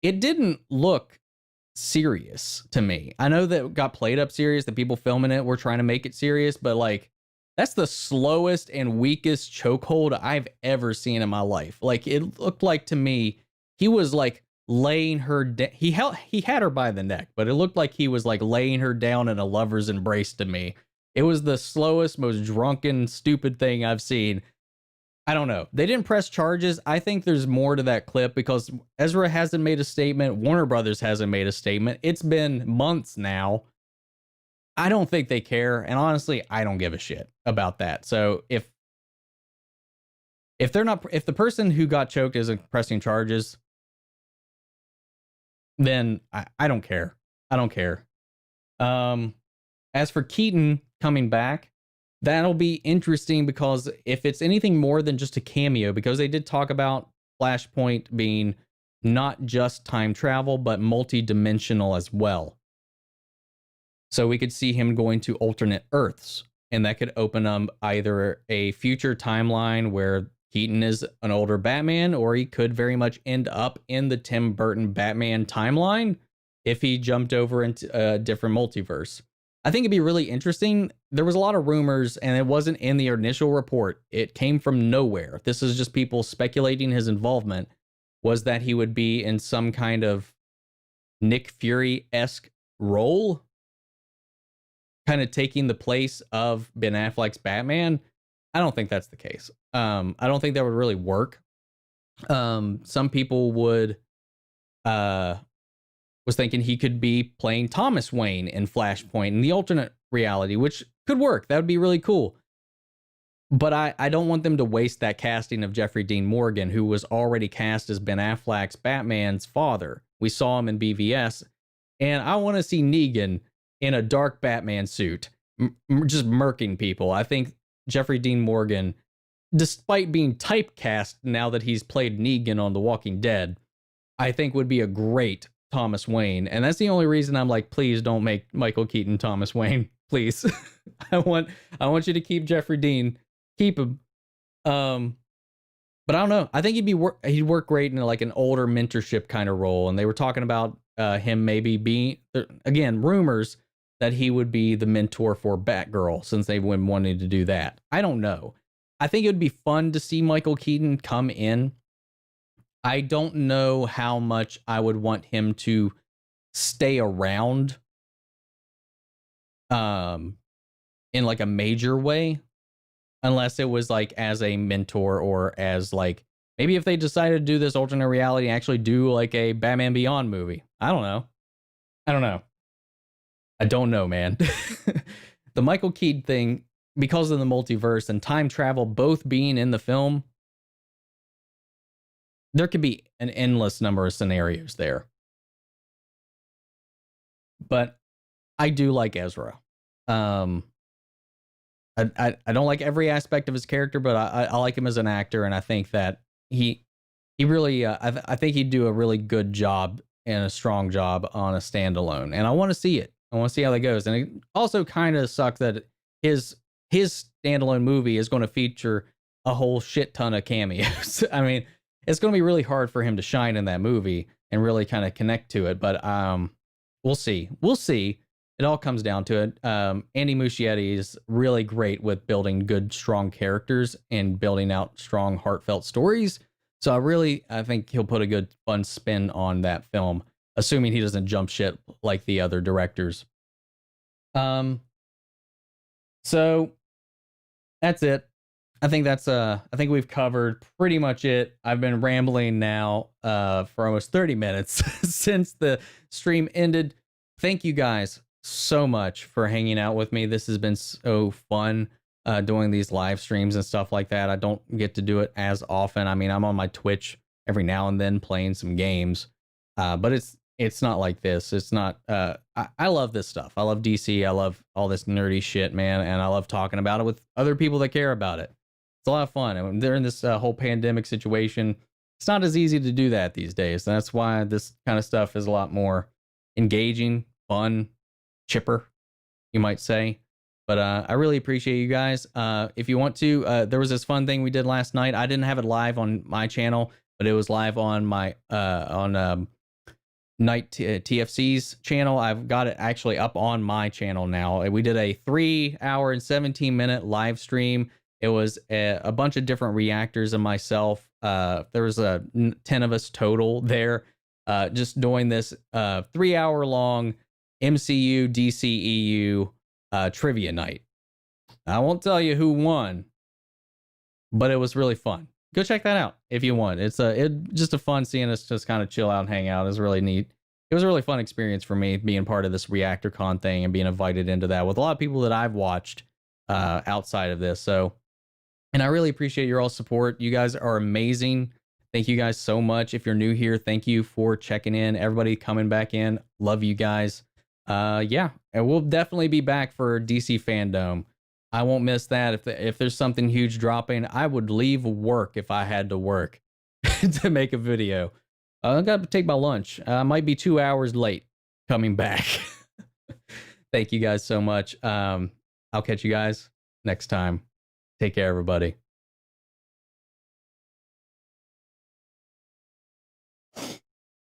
It didn't look serious to me. I know that it got played up serious, that people filming it were trying to make it serious, but like, that's the slowest and weakest chokehold I've ever seen in my life. Like, it looked like to me, he was like laying her he had her by the neck, but it looked like he was like laying her down in a lover's embrace to me. It was the slowest, most drunken, stupid thing I've seen. I don't know. They didn't press charges. I think there's more to that clip because Ezra hasn't made a statement. Warner Brothers hasn't made a statement. It's been months now. I don't think they care. And honestly, I don't give a shit about that. So if the person who got choked isn't pressing charges, then I don't care. I don't care. As for Keaton coming back, that'll be interesting because if it's anything more than just a cameo, because they did talk about Flashpoint being not just time travel, but multi-dimensional as well. So we could see him going to alternate Earths, and that could open up either a future timeline where Keaton is an older Batman, or he could very much end up in the Tim Burton Batman timeline if he jumped over into a different multiverse. I think it'd be really interesting. There was a lot of rumors, and it wasn't in the initial report. It came from nowhere. This is just people speculating his involvement, was that he would be in some kind of Nick Fury-esque role, kind of taking the place of Ben Affleck's Batman. I don't think that's the case. I don't think that would really work. Some people was thinking he could be playing Thomas Wayne in Flashpoint in the alternate reality, which could work. That would be really cool. But I don't want them to waste that casting of Jeffrey Dean Morgan, who was already cast as Ben Affleck's Batman's father. We saw him in BVS, and I want to see Negan in a dark Batman suit, just murking people. I think Jeffrey Dean Morgan, despite being typecast now that he's played Negan on The Walking Dead, I think would be a great Thomas Wayne. And that's the only reason I'm like, please don't make Michael Keaton Thomas Wayne, please. I want you to keep Jeffrey Dean, keep him. But I don't know. I think he'd work great in like an older mentorship kind of role. And they were talking about him maybe being, again, rumors that he would be the mentor for Batgirl, since they've been wanting to do that. I don't know. I think it would be fun to see Michael Keaton come in. I don't know how much I would want him to stay around in like a major way, unless it was like as a mentor, or as like, maybe if they decided to do this alternate reality, actually do like a Batman Beyond movie. I don't know, man. The Michael Keaton thing, because of the multiverse and time travel both being in the film, there could be an endless number of scenarios there. But I do like Ezra. I don't like every aspect of his character, but I like him as an actor, and I think that he really I think he'd do a really good job and a strong job on a standalone, and I want to see it. I want to see how that goes. And it also kind of sucks that his standalone movie is going to feature a whole shit ton of cameos. I mean, it's going to be really hard for him to shine in that movie and really kind of connect to it. But we'll see. It all comes down to it. Andy Muschietti is really great with building good, strong characters and building out strong, heartfelt stories. So I think he'll put a good, fun spin on that film, assuming he doesn't jump shit like the other directors. So that's it. I think we've covered pretty much it. I've been rambling now for almost 30 minutes since the stream ended. Thank you guys so much for hanging out with me. This has been so fun doing these live streams and stuff like that. I don't get to do it as often. I mean, I'm on my Twitch every now and then playing some games, but it's not like this. It's not. I love this stuff. I love DC. I love all this nerdy shit, man, and I love talking about it with other people that care about it. It's a lot of fun. And they're in this whole pandemic situation. It's not as easy to do that these days. That's why this kind of stuff is a lot more engaging, fun, chipper, you might say. But I really appreciate you guys. If you want to, there was this fun thing we did last night. I didn't have it live on my channel, but it was live on my Night TFC's channel. I've got it actually up on my channel now. We did a 3 hour and 17-minute live stream. It was a bunch of different reactors and myself. There was 10 of us total there, just doing this 3 hour long MCU DCEU trivia night. I won't tell you who won, but it was really fun. Go check that out if you want. It's just a fun seeing us just kind of chill out and hang out. It's really neat. It was a really fun experience for me being part of this Reactor Con thing and being invited into that with a lot of people that I've watched outside of this. So, and I really appreciate your all support. You guys are amazing. Thank you guys so much. If you're new here, thank you for checking in. Everybody coming back in, love you guys. Yeah, and we'll definitely be back for DC Fandom. I won't miss that. If there's something huge dropping, I would leave work if I had to work to make a video. I got to take my lunch. I might be 2 hours late coming back. Thank you guys so much. I'll catch you guys next time. Take care, everybody.